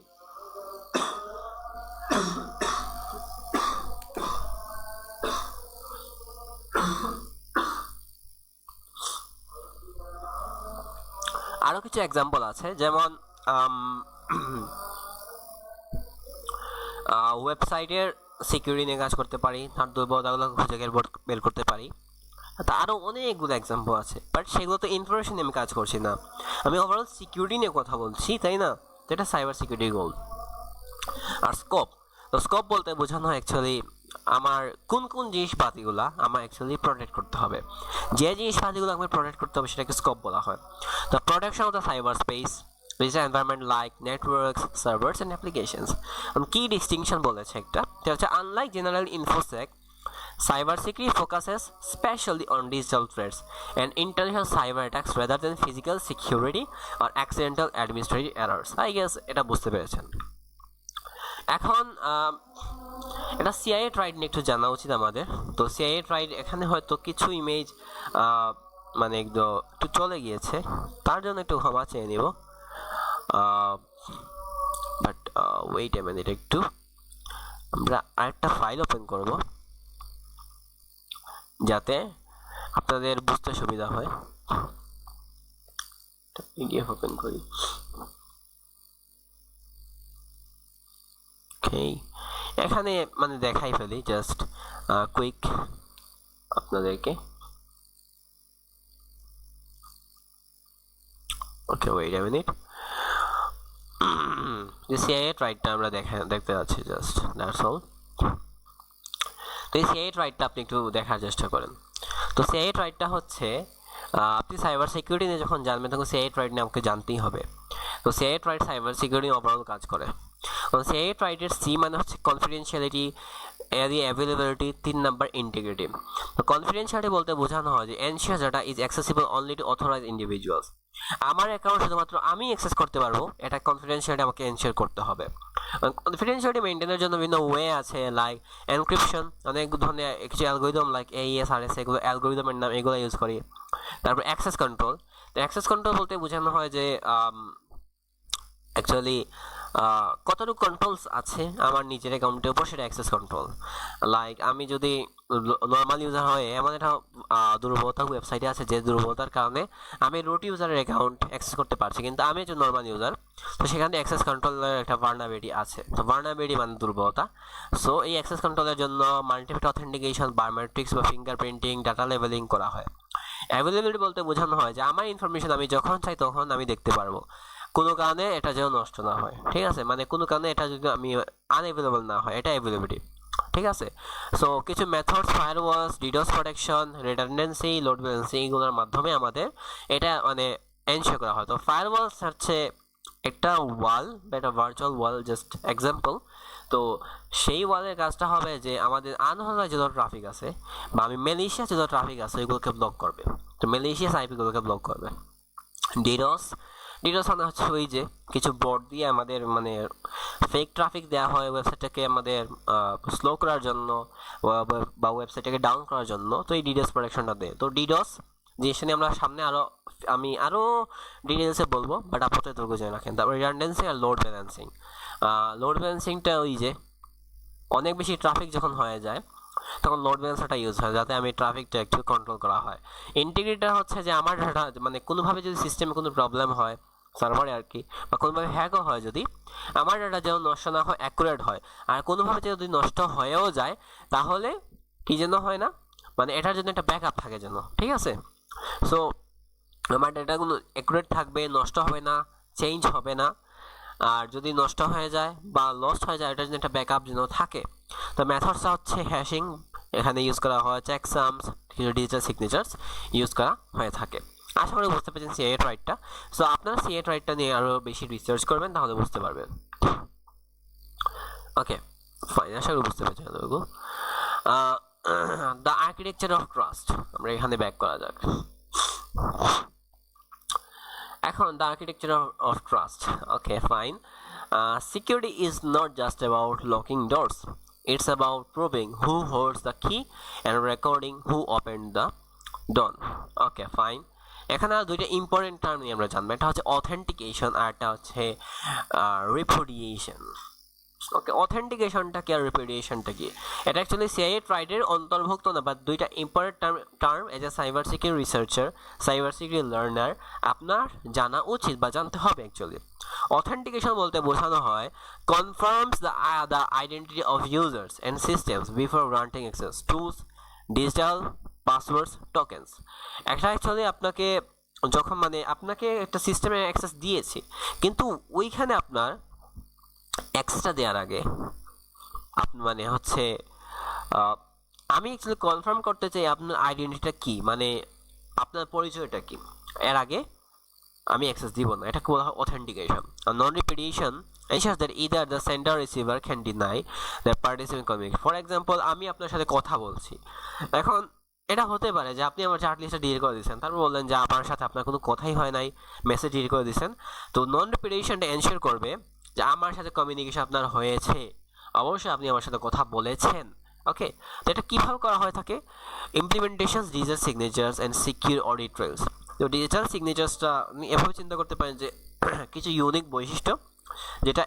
আরও কিছু এক্সাম্পল আছে, যেমন ওয়েবসাইটের সিকিউরিটি নিয়ে কাজ করতে পারি, তার দুর্বলতাগুলো খুঁজে বের করতে পারি। তা আরও অনেকগুলো এক্সাম্পল আছে, বাট সেগুলো তো ইনফরমেশন নিয়ে আমি কাজ করছি না, আমি ওভারঅল সিকিউরিটি নিয়ে কথা বলছি, তাই না? যেটা সাইবার সিকিউরিটি গোল। আর স্কোপ, তো স্কোপ বলতে বোঝানো হয় অ্যাকচুয়ালি আমার কোন কোন জিনিসপাতিগুলো আমার অ্যাকচুয়ালি প্রোটেক্ট করতে হবে, যে জিনিসপাতিগুলো আমাকে প্রোটেক্ট করতে হবে সেটাকে স্কোপ বলা হয়। তো protection of the cyber space, digital environment like networks, servers and applications. কি ডিস্টিংশন বলেছে একটা, সেটা হচ্ছে unlike general infosec, cybersecurity focuses specially on digital threats and intentional cyber attacks rather than physical security or accidental administrative errors. I guess এটা বুঝতে পেরেছেন। এখন এটা সিআইএ ট্রাইড নিয়ে একটু জানা উচিত আমাদের। তো সিআইএ ট্রাইড এখানে হয়তো কিছু ইমেজ মানে একটু চলে গিয়েছে, তার জন্য একটু ক্ষমা চেয়ে নিব। বাট ওয়েট এ মিনিট, একটু আমরা আরেকটা ফাইল ওপেন করব যাতে আপনাদের বুঝতে সুবিধা হয়। পিডিএফ ওপেন করি। ওকে, এখানে মানে দেখাই ফেলি জাস্ট কুইক আপনাদেরকে। ওকে, ওয়েট আ মিনিট। যে সিআইএ ট্রাইডটা আমরা দেখতে যাচ্ছি, জাস্ট দ্যাটস অল। তো এই সিআইএ ট্রাইডটা আপনি একটু দেখার চেষ্টা করেন। তো সিআইএ ট্রাইডটা হচ্ছে আপনি সাইবার সিকিউরিটি নিয়ে যখন জানবেন তখন সিআইএ ট্রাইড নিয়ে আমাকে জানতেই হবে। তো CIA triad cyber security overall কাজ করে। সিআইএ ট্রাইডের সি মানে হচ্ছে confidentiality, area availability, 3 number integrity. তো কনফিডেন্সিয়ালিটি বলতে বোঝানো হয় যে ensure data is accessible only to authorise individuals. আমার অ্যাকাউন্ট শুধুমাত্র আমি অ্যাক্সেস করতে পারবো, এটা কনফিডেন্সিয়ালিটি আমাকে এনশিওর করতে হবে। কনফিডেন্সিয়ালিটি মেইনটেনের জন্য বিভিন্ন ওয়ে আছে, লাইক এনক্রিপশন, অনেক ধরনের কিছু অ্যালগোরিদম লাইক AES RS, এগুলো অ্যালগোরিদমের নাম, এগুলো ইউজ করি। তারপর অ্যাক্সেস কন্ট্রোল। তো অ্যাক্সেস কন্ট্রোল বলতে বোঝানো হয় যে অ্যাকচুয়ালি কতটুকু কন্ট্রোলস আছে আমার নিজের অ্যাকাউন্টের উপর, সেটা অ্যাক্সেস কন্ট্রোল। লাইক আমি যদি নর্মাল ইউজার হয়, এমন একটা দুর্বলতা ওয়েবসাইটে আছে যে দুর্বলতার কারণে আমি রুট ইউজারের অ্যাকাউন্ট অ্যাক্সেস করতে পারছি, কিন্তু আমি একজন নর্মাল ইউজার, তো সেখানে অ্যাক্সেস কন্ট্রোলের একটা ভার্নাবিলিটি আছে। তো ভার্নাবিলিটি মানে দুর্বলতা। সো এই অ্যাক্সেস কন্ট্রোলের জন্য মাল্টিপ্যাক্টর অথেন্টিকেশন, বায়োমেট্রিক্স বা ফিঙ্গারপ্রিন্টিং, ডাটা লেভেলিং করা হয়। অ্যাভেলেবিলিটি বলতে বোঝানো হয় যে আমার ইনফরমেশন আমি যখন চাই তখন আমি দেখতে পারবো, কোনো কারণে এটা যেন নষ্ট না হয়, ঠিক আছে, মানে কোনো কারণে এটা যদি আমি আনঅ্যাভেলেবল না হয়, এটা অ্যাভেলেবিলিটি, ঠিক আছে। সো কিছু methods, firewalls, DDoS protection, redundancy, load balancing, এগুলোর মাধ্যমে আমাদের এটা মানে এনশিওর করা হয়। তো ফায়ারওয়ালস হচ্ছে একটা ওয়াল বা একটা ভার্চুয়াল ওয়াল, জাস্ট এক্সাম্পল। তো সেই ওয়ালের কাজটা হবে যে আমাদের আনঅথরাইজড যত ট্রাফিক আছে বা আমি ম্যালিশিয়াস যত ট্রাফিক আছে ওইগুলোকে ব্লক করবে, তো ম্যালিশিয়াস আইপিগুলোকে ব্লক করবে। ডিডোস, ডিডোস মানে হচ্ছে ওই যে কিছু বোর্ড দিয়ে আমাদের মানে ফেক ট্রাফিক দেওয়া হয় ওয়েবসাইটটাকে আমাদের স্লো করার জন্য বা ওয়েবসাইটটাকে ডাউন করার জন্য, তো এই ডিডোস প্রোটেকশনটা দেয়। তো ডিডোস জিনিসটা নিয়ে আমরা সামনে আমি আরও ডিটেলসে বলবো, বাট আপাতত এতটুকু জেনে রাখেন। তারপর রিডান্ডেন্সি আর লোড ব্যালেন্সিং। লোড ব্যালেন্সিংটা ওই যে অনেক বেশি ট্রাফিক যখন হয়ে যায় তখন লোড ব্যালেন্সারটা ইউজ হয় যাতে আমি ট্রাফিকটা একটু কন্ট্রোল করা হয়। ইন্টিগ্রিটিটা হচ্ছে যে আমার ডাটা মানে কোনোভাবে যদি সিস্টেমে কোনো প্রবলেম হয় সার্ভারে আর কি, বা কোনোভাবে হ্যাকও হয়, যদি আমার ডাটা যেন নষ্ট না হয়, অ্যাকুরেট হয়। আর কোনোভাবে যদি নষ্ট হয়েও যায় তাহলে কি যেন হয় না, মানে এটার জন্য একটা ব্যাকআপ থাকে যেন, ঠিক আছে। সো আমার ডাটাগুলো অ্যাকুরেট থাকবে, নষ্ট হবে না, চেঞ্জ হবে না। আর যদি নষ্ট হয়ে যায় বা লস্ট হয়ে যায় এটার জন্য একটা ব্যাকআপ যেন থাকে। তো মেথডসটা হচ্ছে হ্যাশিং, এখানে ইউজ করা হয় চেকসামস, কিছু ডিজিটাল সিগনেচার্স ইউজ করা হয়ে থাকে। আশা করি বুঝতে পেরেছেন সিএ রাইটটা। সো আপনারা সিএ রাইটটা নিয়ে আরও বেশি রিসার্চ করবেন তাহলে বুঝতে পারবেন। ওকে ফাইন, আশা করি বুঝতে পেরেছেন এতটুকু। দ্য আর্কিটেকচার অফ ট্রাস্ট, আমরা এখানে ব্যাক করা যাক। এখন the architecture of trust, okay fine. Security is not just about locking doors, it's about proving who holds the key and recording who opened the door. Okay fine, এখানে দুইটা important term নিয়ে আমরা জানবো, একটা হচ্ছে অথেন্টিকেশন আর একটা হচ্ছে রিপুডিয়েশন। ওকে, অথেন্টিকেশনটা কি আর রিপুডিয়েশনটা কি, এটা অ্যাকচুয়ালি সিআইএ ট্রাইডের অন্তর্ভুক্ত না, বাট দুইটা important term as a cyber security researcher, cyber security learner আপনার জানা উচিত বা জানতে হবে অ্যাকচুয়ালি। অথেন্টিকেশন বলতে বোঝানো হয় confirms the identity of users and systems before granting access tools, digital passwords, tokens. একটা অ্যাকচুয়ালি আপনাকে যখন মানে আপনাকে একটা সিস্টেমে অ্যাক্সেস দিয়েছি, কিন্তু ওইখানে আপনার অ্যাক্সেসটা দেওয়ার আগে আপনি মানে হচ্ছে আমি অ্যাকচুয়ালি কনফার্ম করতে চাই আপনার আইডেন্টিটিটা কি, মানে আপনার পরিচয়টা কি, এর আগে আমি অ্যাক্সেস দিব না, এটাকে বলা হয় authentication. Non repetition ensures that either the sender or receiver can deny the participant communication. For example, আমি আপনার সাথে কথা বলছি, এখন এটা হতে পারে যে আপনি আমার চ্যাট লিস্টটা ডিলিট করে দিয়েছেন, তারপর বললেন যে আমার সাথে আপনার কোনো কথাই হয় নাই, মেসেজ ডিলিট করে দিয়েছেন। তো নন রিপিটিশনটা এনশিওর করবে যে আমার সাথে কমিউনিকেশন আপনার হয়েছে, অবশ্যই আপনি আমার সাথে কথা বলেছেন। ওকে, তো এটা কীভাবে করা হয়ে থাকে? Implementation, digital signatures and secure audit trails. তো ডিজিটাল সিগনেচার্সটা আপনি এভাবে চিন্তা করতে পারেন যে কিছু ইউনিক বৈশিষ্ট্য যেটা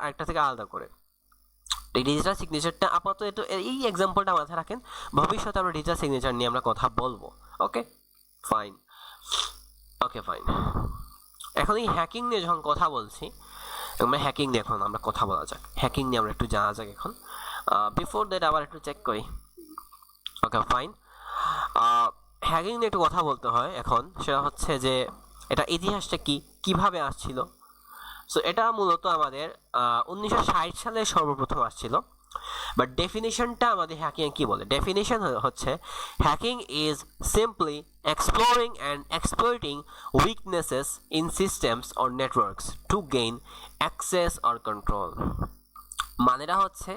একটা থেকে আলাদা করে। এই ডিজিটাল সিগনেচারটা আপাতত এই এক্সাম্পলটা মাথায় রাখেন, ভবিষ্যতে আমরা ডিজিটাল সিগনেচার নিয়ে আমরা কথা বলবো। Okay fine, okay fine. এখন এই হ্যাকিং নিয়ে যখন কথা বলছি, আমরা হ্যাকিং নিয়ে এখন আমরা কথা বলা যাক, হ্যাকিং নিয়ে আমরা একটু জানা যাক এখন। বিফোর দ্যাট আবার একটু চেক করি। ওকে ফাইন, হ্যাকিং নিয়ে একটু কথা বলতে হয় এখন, সেটা হচ্ছে যে এটা ইতিহাসটা কিভাবে আসছিল। সো এটা মূলত আমাদের 1960 সালে সর্বপ্রথম আসছিল, বাট ডেফিনিশনটা আমাদের হ্যাকিং কি বলে? ডেফিনিশন হচ্ছে hacking is simply exploring and exploiting weaknesses in systems or networks to gain access or control. মানেটা হচ্ছে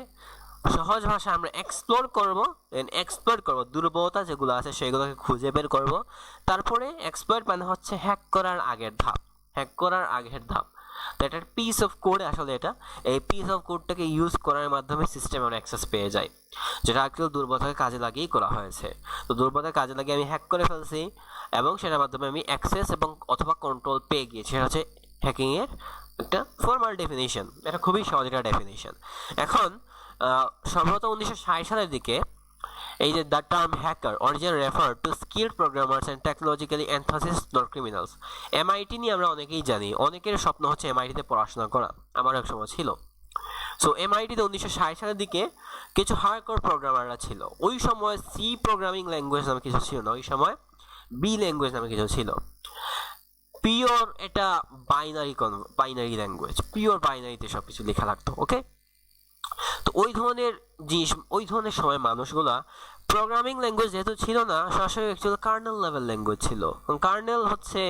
সহজ ভাষা আমরা এক্সপ্লোর করব, দুর্বলতা যেগুলো আছে সেগুলোকে খুঁজে বের করব, তারপরে এক্সপ্লয়েট মানে হচ্ছে হ্যাক করার আগের ধাপ। তো এটার পিস অফ কোড, আসলে এটা এই পিস অফ কোডটাকে ইউজ করার মাধ্যমে সিস্টেমে আমরা অ্যাক্সেস পেয়ে যাই, যেটা একটু দুর্বলতাকে কাজে লাগিয়েই করা হয়েছে। তো দুর্বলতাকে কাজে লাগিয়ে আমি হ্যাক করে ফেলছি এবং সেটার মাধ্যমে আমি অ্যাক্সেস এবং অথবা কন্ট্রোল পেয়ে গিয়েছি। সেটা হচ্ছে হ্যাকিংয়ের একটা ফর্মাল ডেফিনিশন, এটা খুবই সহজ একটা ডেফিনিশন। এখন সম্ভবত 1960 সালের দিকে এই যে the term hacker original refer to skilled programmers and technologically enthusiast not criminals. MIT নিয়ে আমরা অনেকেই জানি, অনেকের স্বপ্ন হচ্ছে এমআইটিতে পড়াশোনা করা, আমারও এক সময় ছিল। সো এমআইটিতে 1960 সালের দিকে কিছু হার্ডকোর প্রোগ্রামাররা ছিল। ওই সময় সি প্রোগ্রামিং ল্যাঙ্গুয়েজ নামে কিছু ছিল না, ওই সময় বি ল্যাঙ্গুয়েজ নামে কিছু ছিল। পিওর এটা বাইনারি ল্যাঙ্গুয়েজ, পিওর বাইনারিতে সব কিছু লেখা লাগতো। ওকে, তো ওই ধরনের সময় মানুষগুলা প্রোগ্রামিং ল্যাঙ্গুয়েজ যেহেতু ছিল না, সরাসরি অ্যাকচুয়ালি কার্নেল লেভেল ল্যাঙ্গুয়েজ ছিল। কার্নেল হচ্ছে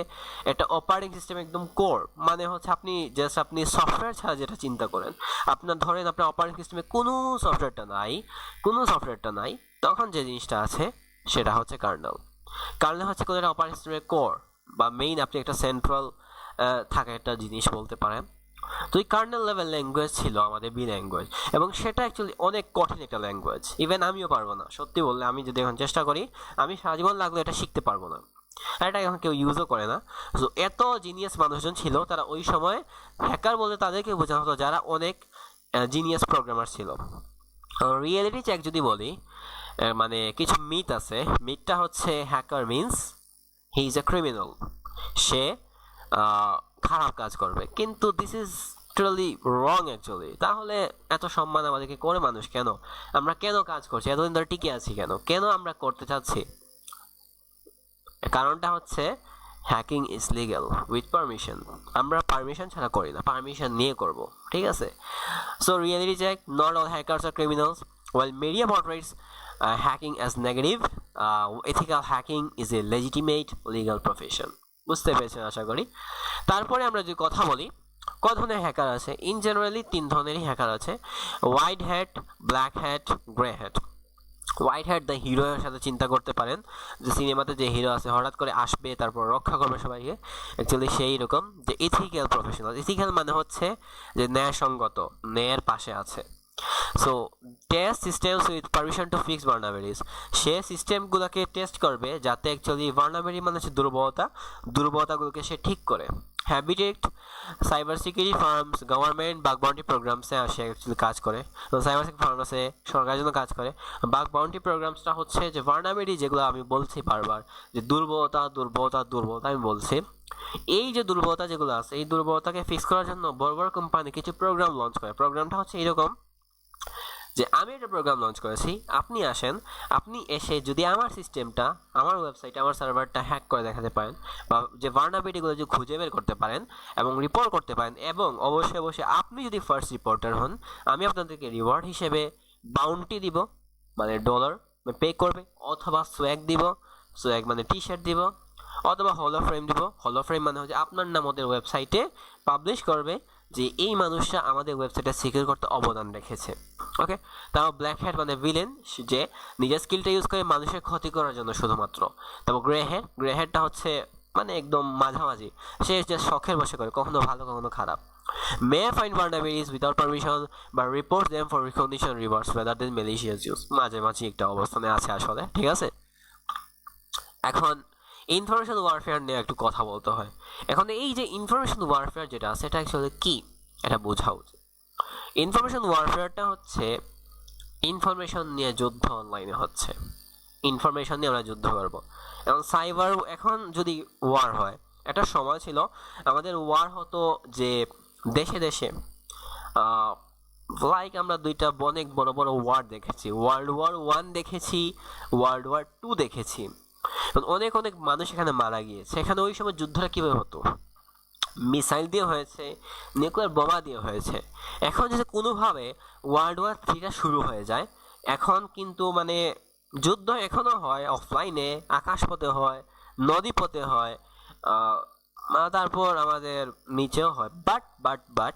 এটা অপারেটিং সিস্টেম একদম কোর, মানে হচ্ছে আপনি সফটওয়্যার ছাড়া যেটা চিন্তা করেন, আপনার অপারেটিং সিস্টেমে কোনো সফটওয়্যারটা নাই, তখন যে জিনিসটা আছে সেটা হচ্ছে কার্নেল। কার্নেল হচ্ছে কোনো একটা অপারেটিং সিস্টেমের কোর বা মেইন, আপনি একটা সেন্ট্রাল থাকা একটা জিনিস বলতে পারেন। তো এই কার্নেল লেভেল ল্যাঙ্গুয়েজ ছিল আমাদের বি ল্যাঙ্গুয়েজ, এবং সেটা অ্যাকচুয়ালি অনেক কঠিন একটা ল্যাঙ্গুয়েজ। ইভেন আমিও পারবো না, সত্যি বললে আমি যদি এখন চেষ্টা করি, আমি সারা জীবন লাগলো এটা শিখতে পারবো না। আর এটা এখন কেউ ইউজও করে না। তো এত জিনিয়াস মানুষজন ছিল, তারা ওই সময় হ্যাকার বলে তাদেরকে বোঝানো হতো যারা অনেক জিনিয়াস প্রোগ্রামার ছিল। রিয়েলিটি চেক যদি বলি, মানে কিছু মিথ আছে। মিথটা হচ্ছে hacker means he is a criminal, সে খারাপ কাজ করবে, কিন্তু this is totally wrong actually. তাহলে এত সম্মান আমাদেরকে করে মানুষ কেন? আমরা কেন কাজ করছি, এতদিন ধরে টিকে আছি কেন আমরা করতে চাচ্ছি? কারণটা হচ্ছে hacking is legal with permission. আমরা পারমিশন ছাড়া করি না, পারমিশন নিয়ে করব, ঠিক আছে? So reality check, not all hackers are criminals, while media portrays hacking as negative, ethical hacking is a legitimate legal profession. বুঝতে পেরেছেন আশা করি। তারপরে আমরা যদি কথা বলি ক ধরনের হ্যাকার আছে, ইন জেনারেলি 3 ধরনেরই হ্যাকার আছে: white hat, black hat, grey hat. White hat the হিরোয়ের সাথে চিন্তা করতে পারেন, যে সিনেমাতে যে হিরো আছে হঠাৎ করে আসবে, তারপর রক্ষা করবে সবাইকে, অ্যাকচুয়ালি সেই রকম। যে ইথিক্যাল প্রফেশনাল, ইথিক্যাল মানে হচ্ছে যে ন্যায়সঙ্গত, ন্যায়ের পাশে আছে। So test systems with permission to fix vulnerabilities, সে সিস্টেমগুলোকে টেস্ট করবে যাতে অ্যাকচুয়ালি ভালনারেবিলিটি মানে হচ্ছে দুর্বলতাগুলোকে সে ঠিক করে। Habitat, cyber security firms, government bug bounty প্রোগ্রামসে সে অ্যাকচুয়ালি কাজ করে। তো সাইবার সিকিউরিটি ফার্ম আছে, সরকারের জন্য কাজ করে। বাগ বাউন্টি প্রোগ্রামসটা হচ্ছে যে ভালনারেবিলিটি, যেগুলো আমি বলছি বারবার যে দুর্বলতা আমি বলছি, এই যে দুর্বলতা যেগুলো আছে, এই দুর্বলতাকে ফিক্স করার জন্য বড় বড় কোম্পানি কিছু প্রোগ্রাম লঞ্চ করে। প্রোগ্রামটা হচ্ছে এরকম যে আমি একটা প্রোগ্রাম লঞ্চ করেছি, আপনি আসেন, আপনি এসে যদি আমার সিস্টেমটা, আমার ওয়েবসাইট, আমার সার্ভারটা হ্যাক করে দেখাতে পারেন, বা যে ভালনারেবিলিটিগুলো যে খুঁজে বের করতে পারেন এবং রিপোর্ট করতে পারেন, এবং অবশ্যই আপনি যদি ফার্স্ট রিপোর্টার হন, আমি আপনাদেরকে রিওয়ার্ড হিসেবে বাউন্টি দিব, মানে ডলার পে করবে, অথবা সোয়াগ দিব, সোয়াগ মানে টি শার্ট দিব, অথবা হলো ফ্রেম দিব। হলো ফ্রেম মানে হচ্ছে আপনার নাম ওদের ওয়েবসাইটে পাবলিশ করবে যে এই মানুষটা আমাদের ওয়েবসাইটে সিকিউর করতে অবদান রেখেছে। ওকে, তারপর ব্ল্যাক হ্যাট মানে ভিলেন, যে নিজের স্কিলটা ইউজ করে মানুষের ক্ষতি করার জন্য শুধুমাত্র। তারপর গ্রে হ্যাটটা হচ্ছে মানে একদম মাঝামাঝি, সে যে শখের বসে করে, কখনো ভালো কখনো খারাপ। May find vulnerabilities without permission বা report them for recognition reverse rather than malicious use, মাঝামাঝি একটা অবস্থানে আছে আসলে, ঠিক আছে? এখন ইনফরমেশন ওয়ারফেয়ার নিয়ে একটু কথা বলতে হয়। এখন এই যে ইনফরমেশন ওয়ারফেয়ার যেটা আছে, এটা অ্যাকচুয়ালি কি, এটা বোঝা উচিত। ইনফরমেশন ওয়ারফেয়ারটা হচ্ছে ইনফরমেশন নিয়ে যুদ্ধ অনলাইনে হচ্ছে, ইনফরমেশন নিয়ে আমরা যুদ্ধ করবো। এবং সাইবার, এখন যদি ওয়ার হয়, একটা সময় ছিল আমাদের ওয়ার হতো যে দেশে দেশে, লাইক আমরা দুইটা অনেক বড় বড় ওয়ার দেখেছি, World War I দেখেছি, World War II দেখেছি, অনেক মানুষ এখানে মারা গিয়েছে। এখানে ওই সময় যুদ্ধটা কীভাবে হতো? মিসাইল দিয়ে হয়েছে, নিউক্লিয়ার বোমা দিয়ে হয়েছে। এখন যদি কোনোভাবে World War III শুরু হয়ে যায়, এখন কিন্তু মানে যুদ্ধ এখনও হয় অফলাইনে, আকাশপথে হয়, নদীপথে হয়, তারপর আমাদের নিচেও হয়। বাট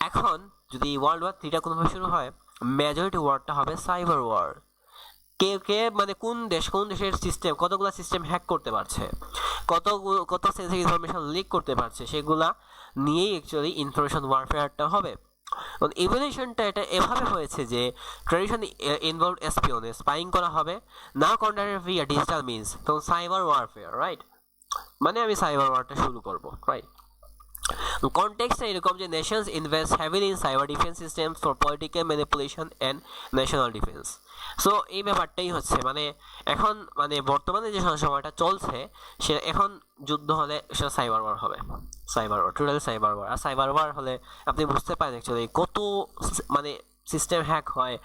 এখন যদি World War III কোনোভাবে শুরু হয়, মেজরিটি ওয়ারটা হবে সাইবার ওয়ার। কে মানে কোন দেশের সিস্টেম, কতগুলো সিস্টেম হ্যাক করতে পারছে, কত সেন্সিটিভ ইনফরমেশন লিক করতে পারছে, সেগুলা নিয়েই অ্যাকচুয়ালি ইনফরমেশন ওয়ারফেয়ারটা হবে। ইভলিউশনটা এটা এভাবে হয়েছে যে ট্রেডিশন ইনভলভ এসপিওনেজ, স্পাইং করা হবে, নাও কন্ডাক্টেড ভিয়া ডিজিটাল মিনস, তো সাইবার ওয়ারফেয়ার, রাইট? মানে আমি সাইবার ওয়ারটা শুরু করব, রাইট? কনটেক্সট এরকম যে Nations invest heavily in cyber defence systems for political manipulation and national defence. So এই ব্যাপারটাই হচ্ছে মানে এখন মানে বর্তমানে যে সময়টা চলছে, সে এখন যুদ্ধ হলে সেটা সাইবার ওয়ার হবে, cyber war, total cyber war. আর সাইবার ওয়ার হলে আপনি বুঝতে পারেন অ্যাকচুয়ালি কত মানে সিস্টেম হ্যাক হয়,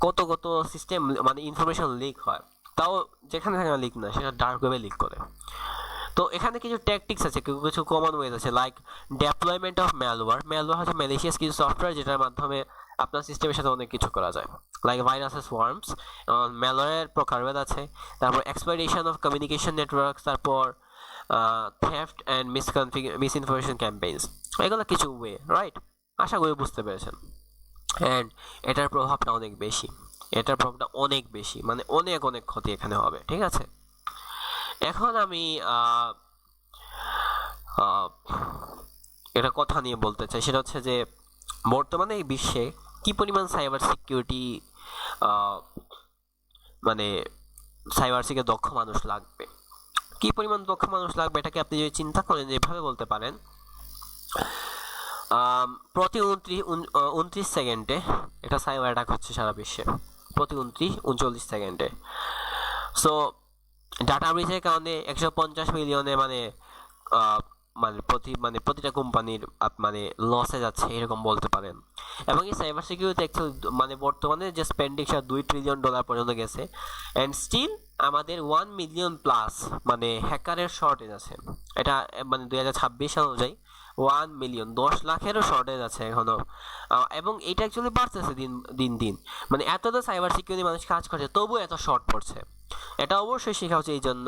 কত সিস্টেম মানে ইনফরমেশন লিক হয়। তাও যেখানে সেখানে লিক না, সেটা ডার্ক ওয়েবে লিক করে। তো এখানে কিছু ট্যাকটিক্স আছে, কিছু কমন ওয়েজ আছে, লাইক ডেপ্লয়মেন্ট অফ ম্যালওয়্যার হচ্ছে ম্যালিশিয়াস কিছু সফটওয়্যার যেটার মাধ্যমে আপনার সিস্টেমের সাথে অনেক কিছু করা যায়, লাইক ভাইরাসেস ওয়ার্মস। ম্যালওয়্যারের প্রকারভেদ আছে, তারপর এক্সপ্লয়টেশন অফ কমিউনিকেশন নেটওয়ার্কস, তারপর থেফট অ্যান্ড মিসইনফরমেশন ক্যাম্পেইনস। এগুলো কিছু ওয়ে, রাইট? আশা করি বুঝতে পেরেছেন। অ্যান্ড এটার প্রভাবটা অনেক বেশি, মানে অনেক অনেক ক্ষতি এখানে হবে, ঠিক আছে? এখন আমি এটা কথা নিয়ে বলতে চাই, সেটা হচ্ছে যে বর্তমানে এই বিশ্বে কি পরিমাণ সাইবার সিকিউরিটি, মানে সাইবার সিকিউরিটি দক্ষ মানুষ লাগবে, কি পরিমাণ দক্ষ মানুষ লাগবে, এটাকে আপনি যদি চিন্তা করেন যেভাবে বলতে পারেন, প্রতি 29 সেকেন্ডে একটা সাইবার অ্যাটাক হচ্ছে সারা বিশ্বে, প্রতি 29-39 সেকেন্ডে। সো ডাটা ব্রিচের কারণে 150 মিলিয়নে প্রতিটা কোম্পানির মানে লসে যাচ্ছে এরকম বলতে পারেন। এবং এই সাইবার সিকিউরিটি অ্যাকচুয়ালি বর্তমানে যে স্পেন্ডিং সেটা $2 ট্রিলিয়ন পর্যন্ত গেছে। অ্যান্ড স্টিল আমাদের 1 মিলিয়ন প্লাস হ্যাকারের শর্টেজ আছে। এটা 2026 সাল অনুযায়ী 1 মিলিয়ন, 10 লাখেরও শর্টেজ আছে এখনো। এবং এটা অ্যাকচুয়ালি বাড়তেছে দিন দিন। এত তো সাইবার সিকিউরিটি মানুষ কাজ করছে, তবুও এত শর্ট পড়ছে। এটা অবশ্যই শেখা উচিত এই জন্য।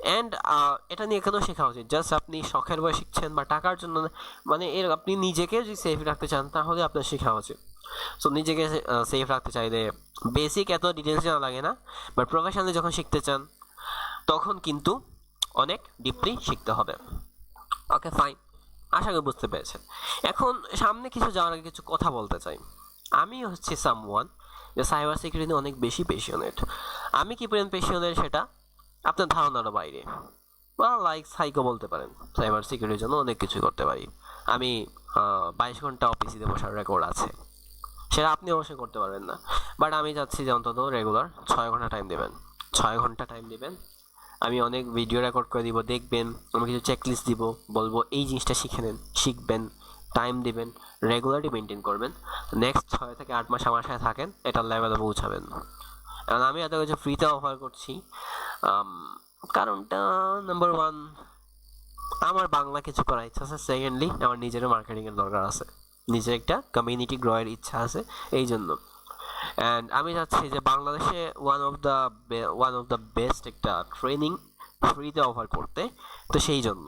অ্যান্ড এটা নিয়ে কেন শেখা উচিত? জাস্ট আপনি শখের বয়ে শিখছেন বা টাকার জন্য, আপনি নিজেকে যদি সেফ রাখতে চান তাহলে আপনার শেখা উচিত। সো নিজেকে সেফ রাখতে চাইলে বেসিক এত ডিটেলস জানা লাগে না, বাট প্রফেশনালি যখন শিখতে চান তখন কিন্তু অনেক ডিপলি শিখতে হবে। ওকে, ফাইন, আশা করি বুঝতে পেরেছেন। এখন সামনে কিছু যাওয়ার আগে কিছু কথা বলতে চাই। আমি হচ্ছে সামওয়ান যে সাইবার সিকিউরিটি অনেক বেশি পেশনেট। আমি কি পরিমাণ পেশনেট সেটা আপনার ধারণারও বাইরে, বা লাইক সাইকো বলতে পারেন। সাইবার সিকিউরিটির জন্য অনেক কিছু করতে পারি আমি। 22 ঘন্টা অফিসে বসার রেকর্ড আছে, সেটা আপনি অবশ্যই করতে পারবেন না, বাট আমি চাচ্ছি যে অন্তত রেগুলার 6 ঘন্টা টাইম দেবেন। 6 ঘন্টা টাইম দেবেন, আমি অনেক ভিডিও রেকর্ড করে দিব, দেখবেন, আমি কিছু চেকলিস্ট দিব, বলবো এই জিনিসটা শিখে নেন, শিখবেন, টাইম দিবেন, রেগুলারলি মেনটেন করবেন। নেক্সট 6 থেকে 8 মাস আমার সাথে থাকেন, এটার লেভেলে পৌঁছাবেন। কারণ আমি এত কিছু ফ্রিতে অফার করছি, কারণটা নাম্বার 1, আমার বাংলা কিছু করার ইচ্ছা আছে। সেকেন্ডলি, আমার নিজেরও মার্কেটিংয়ের দরকার আছে, নিজের একটা কমিউনিটি গ্রোয়ের ইচ্ছা আছে, এই জন্য। অ্যান্ড আমি চাচ্ছি যে বাংলাদেশে ওয়ান অফ দ্য বেস্ট একটা ট্রেনিং ফ্রিতে অফার করতে, তো সেই জন্য।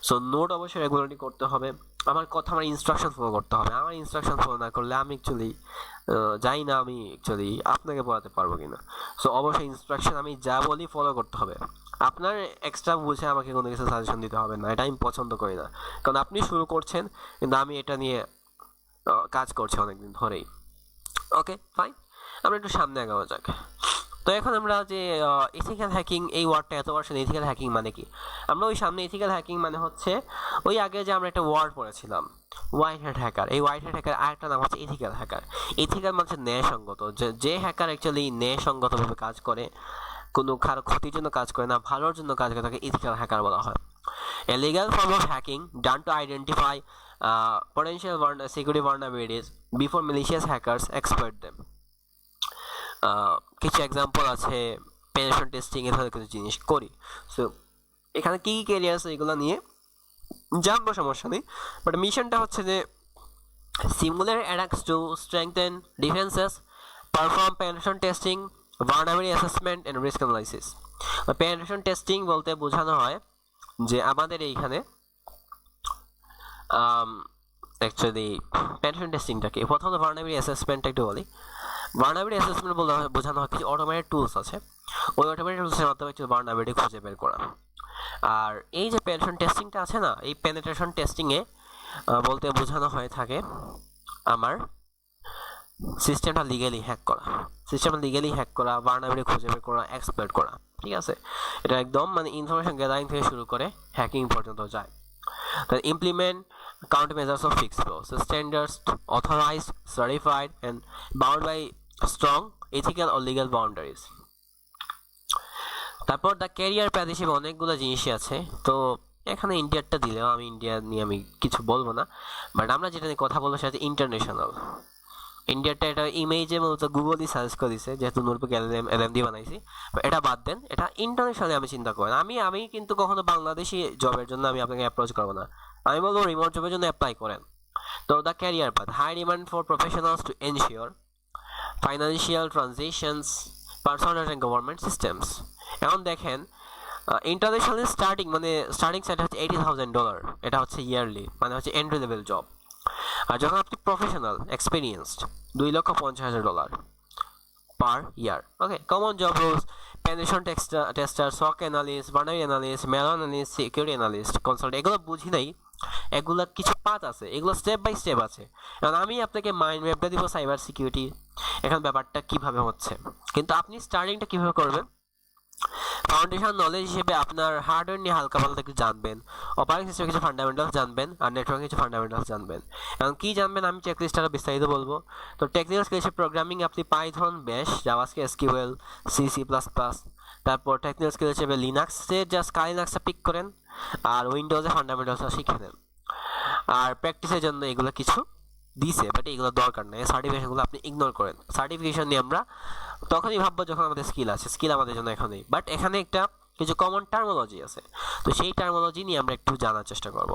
সো নোট অবশ্যই রেগুলারলি করতে হবে, আমার ইনস্ট্রাকশন ফলো করতে হবে। আমার ইনস্ট্রাকশন ফলো না করলে আমি জানি না আমি আপনাকে পড়াতে পারবো কিনা। সো অবশ্যই ইনস্ট্রাকশন আমি যা বলি ফলো করতে হবে। আপনার এক্সট্রা বুঝে আমাকে কোনো কিছু সাজেশন দিতে হবে না, এটা আমি পছন্দ করি না। কারণ আপনি শুরু করছেন, কিন্তু আমি এটা নিয়ে কাজ করছি অনেকদিন ধরেই। ওকে, ফাইন, আমরা একটু সামনে আগানো যাক। তো এখন আমরা যে এথিক্যাল হ্যাকিং, এই ওয়ার্ডটা এত বর্ষ, এথিক্যাল হ্যাকিং মানে কি? আমরা ওই সামনে এথিক্যাল হ্যাকিং হচ্ছে ওই আগে যে আমরা একটা ওয়ার্ড পড়েছিলাম, হোয়াইট হ্যাট হ্যাকার। এই হোয়াইট হ্যাট হ্যাকার আরেকটা নাম হচ্ছে এথিক্যাল হ্যাকার। এথিক্যাল মানে ন্যায়সঙ্গত, যে হ্যাকার অ্যাকচুয়ালি ন্যায়সঙ্গতভাবে কাজ করে, কোনো কারো ক্ষতির জন্য কাজ করে না, ভালোর জন্য কাজ করে, তাকে এথিক্যাল হ্যাকার বলা হয়। A legal form of hacking done to identify potential security vulnerabilities before malicious hackers exploit them. কিছু এক্সাম্পল আছে, পেনিট্রেশন টেস্টিং, এ ধরনের কিছু জিনিস করি। সো এখানে কী কী ক্যারিয়ার আছে এগুলো নিয়ে জানবো, সমস্যা নেই। বাট মিশনটা হচ্ছে যে simulate attacks to strengthen defenses, perform penetration testing, vulnerability assessment and risk analysis. Penetration testing বলতে বোঝানো হয় যে আমাদের এইখানে অ্যাকচুয়ালি পেনিট্রেশন টেস্টিংটাকে প্রথমত vulnerability assessment একটু বলি। vulnerability assessment বলতে বোঝানো হয় কিছু অটোমেটেড টুলস আছে, ওই অটোমেটেড টুলসের মাধ্যমে কিছু vulnerability খুঁজে বের করা। আর এই যে পেনিট্রেশন টেস্টিংটা আছে না, এই পেনিট্রেশন টেস্টিংয়ে বলতে বোঝানো হয়ে থাকে আমার সিস্টেমটা লিগ্যালি হ্যাক করা, vulnerability খুঁজে বের করা, এক্সপ্লয়েট করা, ঠিক আছে? এটা একদম ইনফরমেশন গ্যাদারিং থেকে শুরু করে হ্যাকিং পর্যন্ত যায়। Then implement countermeasures of fixed flow, so standards authorized, certified and bound by strong ethical or legal boundaries. তারপর দ্য ক্যারিয়ার প্যাথ হিসেবে অনেকগুলো জিনিসই আছে। তো এখানে ইন্ডিয়ারটা দিলেও আমি ইন্ডিয়া নিয়ে কিছু বলবো না, বাট আমরা যেটা নিয়ে কথা বলবো সেটা ইন্টারন্যাশনাল। ইন্ডিয়াটা এটা ইমেজে মূলত গুগলই সার্চ করে দিছে, যেহেতু নোটবুক এলএম দিয়ে বানাইছি। এটা বাদ দেন, এটা ইন্টারন্যাশনালি আমি চিন্তা করেন। আমি কিন্তু কখনো বাংলাদেশি জবের জন্য আমি আপনাকে অ্যাপ্রোচ করবো না, আমি বলবো রিমোট জবের জন্য অ্যাপ্লাই করেন। তো the career path, high demand for professionals to ensure financial transactions, personal and government systems. এখন দেখেন ইন্টারন্যাশনালি স্টার্টিং স্যালারি হচ্ছে $80,000, এটা হচ্ছে ইয়ারলি, মানে হচ্ছে এন্ট্রি লেভেল জব। আর যখন আপনি professional experienced, $2,50,000 per year. Okay, common job roles, penetration tester, SOC analyst, vulnerability analyst, mail analyst, security analyst, consult. এগুলো বুঝি নাই, এগুলা কিছু পাথ আছে, এগুলো স্টেপ বাই স্টেপ আছে। কারণ আমি আপনাকে মাইন্ড ম্যাপটা দিব সাইবার সিকিউরিটি, এখন ব্যাপারটা কিভাবে হচ্ছে, কিন্তু আপনি স্টার্টিংটা কিভাবে করবেন। ফাউন্ডেশন নলেজ হিসেবে আপনার হার্ডওয়্যার নিয়ে হালকা পাতলা একটু জানবেন, অপারেটিং সিস্টেম কিছু ফান্ডামেন্টালস জানবেন, আর নেটওয়ার্কিং কিছু ফান্ডামেন্টালস জানবেন। এখন কী জানবেন আমি চেকলিস্ট আরও বিস্তারিত বলবো। তো টেকনিক্যাল স্কিলসে প্রোগ্রামিং আপনি পাইথন, ব্যাশ, জাভাস্ক্রিপ্ট, এসকিউএল, সি++। তারপর টেকনিক্যাল স্কিল হিসেবে লিনাক্সে জাস্ট লিনাক্সটা পিক করেন, আর উইন্ডোজে ফান্ডামেন্টালসটা শিখে নেন। আর প্র্যাকটিসের জন্য এগুলো কিছু দিছে, বাট এগুলো দরকার নেই, সার্টিফিকেশনগুলো আপনি ইগনোর করেন। সার্টিফিকেশন নিয়ে আমরা তখনই ভাববো যখন আমাদের স্কিল আছে, স্কিল আমাদের জন্য এখন নেই। বাট এখানে একটা কিছু কমন টার্মোলজি আছে, তো সেই টার্মোলজি নিয়ে আমরা একটু জানার চেষ্টা করব।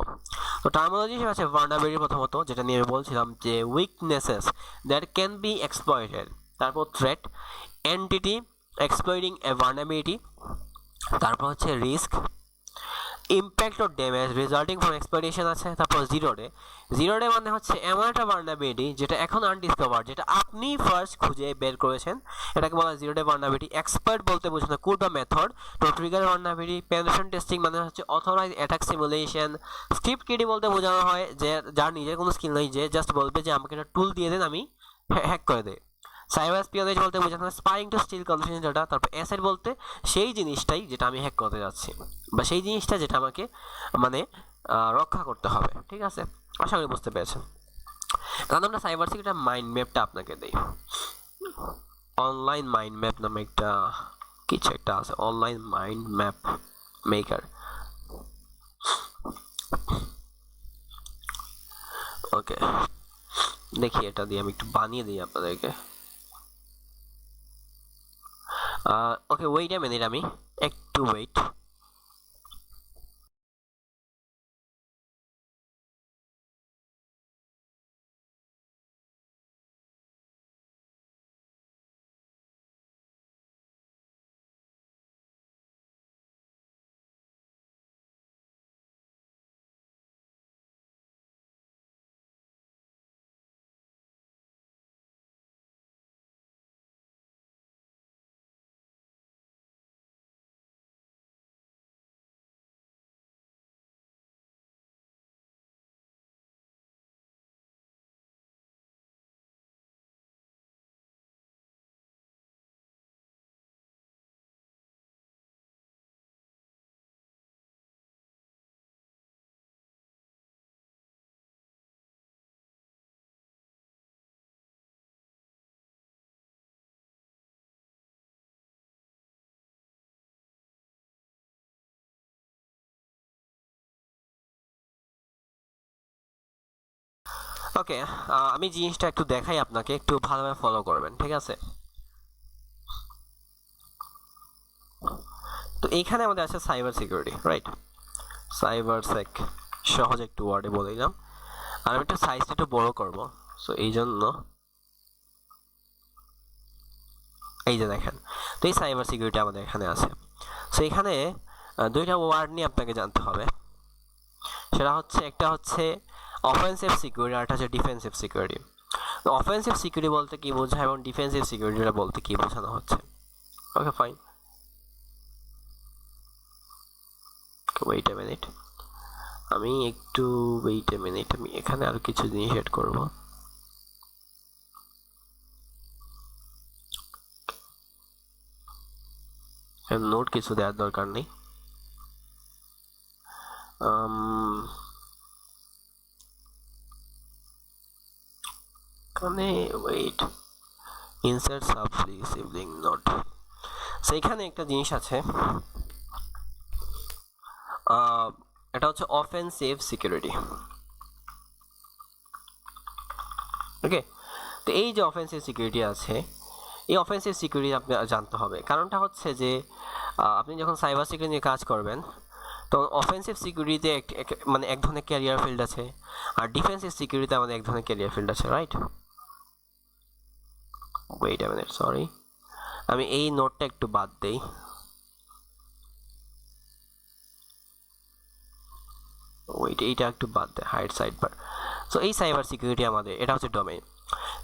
তো টার্মোলজি হিসেবে আছে ভালনারেবিলিটি, প্রথমত যেটা নিয়ে আমি বলছিলাম যে weaknesses that can be exploited. তারপর থ্রেট, এন্টিটি এক্সপ্লয়েটিং এ ভালনারেবিলিটি। তারপর হচ্ছে risk, impact or damage resulting from exploitation আছে। তারপর জিরো ডে মানে হচ্ছে এমন একটা ভালনারেবিলিটি যেটা এখন আনডিসকভার, যেটা আপনি ফার্স্ট খুঁজে বের করেছেন, এটাকে বলা হয় জিরো ডে ভালনারেবিলিটি। এক্সপার্ট বলতে বোঝানো কোড বা মেথড। তো ট্রিগার ভালনারেবিলিটি, পেনিট্রেশন টেস্টিং মানে হচ্ছে authorise attack simulation. Script kidding বলতে বোঝানো হয় যে যার নিজের কোনো স্কিল নেই, যে জাস্ট বলবে যে আমাকে একটা টুল দিয়ে দেন, আমি হ্যাক করে দেয়। সাইবার স্পিওনেজ বলতে বোঝানো হয় spying to steal confidence data. তারপর অ্যাসেট বলতে সেই জিনিসটাই যেটা আমি হ্যাক করতে যাচ্ছি, বা সেই জিনিসটা যেটা আমাকে মানে রক্ষা করতে হবে। ঠিক আছে, আশা করি বুঝতে পেরেছেন। কারণ আমরা সাইবার সিকিউরিটির মাইন্ড ম্যাপটা আপনাকে দিই। অনলাইন মাইন্ড ম্যাপ নামে একটা কিছু একটা আছে, অনলাইন মাইন্ড ম্যাপ মেকার। ওকে, দেখি এটা দিয়ে আমি একটু বানিয়ে দিই আপনাদেরকে। ওকে, ওয়েট এ মিনিট, আমি একটু ওয়েট। ওকে, আমি জিনিসটা একটু দেখাই আপনাকে, একটু ভালোভাবে ফলো করবেন, ঠিক আছে। তো এইখানে আমাদের আছে সাইবার সিকিউরিটি, রাইট। সাইবার সেক সহজ একটু ওয়ার্ডে বলে দিলাম, আর আমি একটু সাইজটা একটু বড় করব। সো এই জন্য এই যে দেখেন, তো এই সাইবার সিকিউরিটি আমাদের এখানে আছে। সো এখানে দুইটা ওয়ার্ড নিয়ে আপনাকে জানতে হবে। সেটা হচ্ছে, একটা হচ্ছে অফেন্সিভ সিকিউরিটি, আর একটা হচ্ছে ডিফেন্সিভ সিকিউরিটি। তো অফেন্সিভ সিকিউরিটি বলতে কি বোঝায় এবং ডিফেন্সিভ সিকিউরিটিটা বলতে কি বোঝানো হচ্ছে। Okay fine, wait a minute, আমি একটু ওয়েট এ মিনিট, আমি এখানে আর কিছু জিনিস এড করব। নোট কিছু দেওয়ার দরকার নেই। এখানে wait, insert sub sibling note. সেইখানে একটা জিনিস আছে, এটা হচ্ছে অফেন্সিভ সিকিউরিটি। ওকে, তো এই যে অফেন্সিভ সিকিউরিটি আছে, এই অফেন্সিভ সিকিউরিটি আপনি জানতে হবে। কারণটা হচ্ছে যে আপনি যখন সাইবার সিকিউরিটি নিয়ে কাজ করবেন, তো অফেন্সিভ সিকিউরিটিতে মানে এক ধরনের ক্যারিয়ার ফিল্ড আছে, আর ডিফেন্সিভ সিকিউরিটিতে আমাদের এক ধরনের ক্যারিয়ার ফিল্ড আছে, right? Wait a minute, sorry, আমি এই নোটটা একটু বাদ দেই। ওয়েট, এইটা একটু বাদ দেয়, হাইড সাইড বার। সো এই সাইবার সিকিউরিটি আমাদের, এটা হচ্ছে ডোমেইন।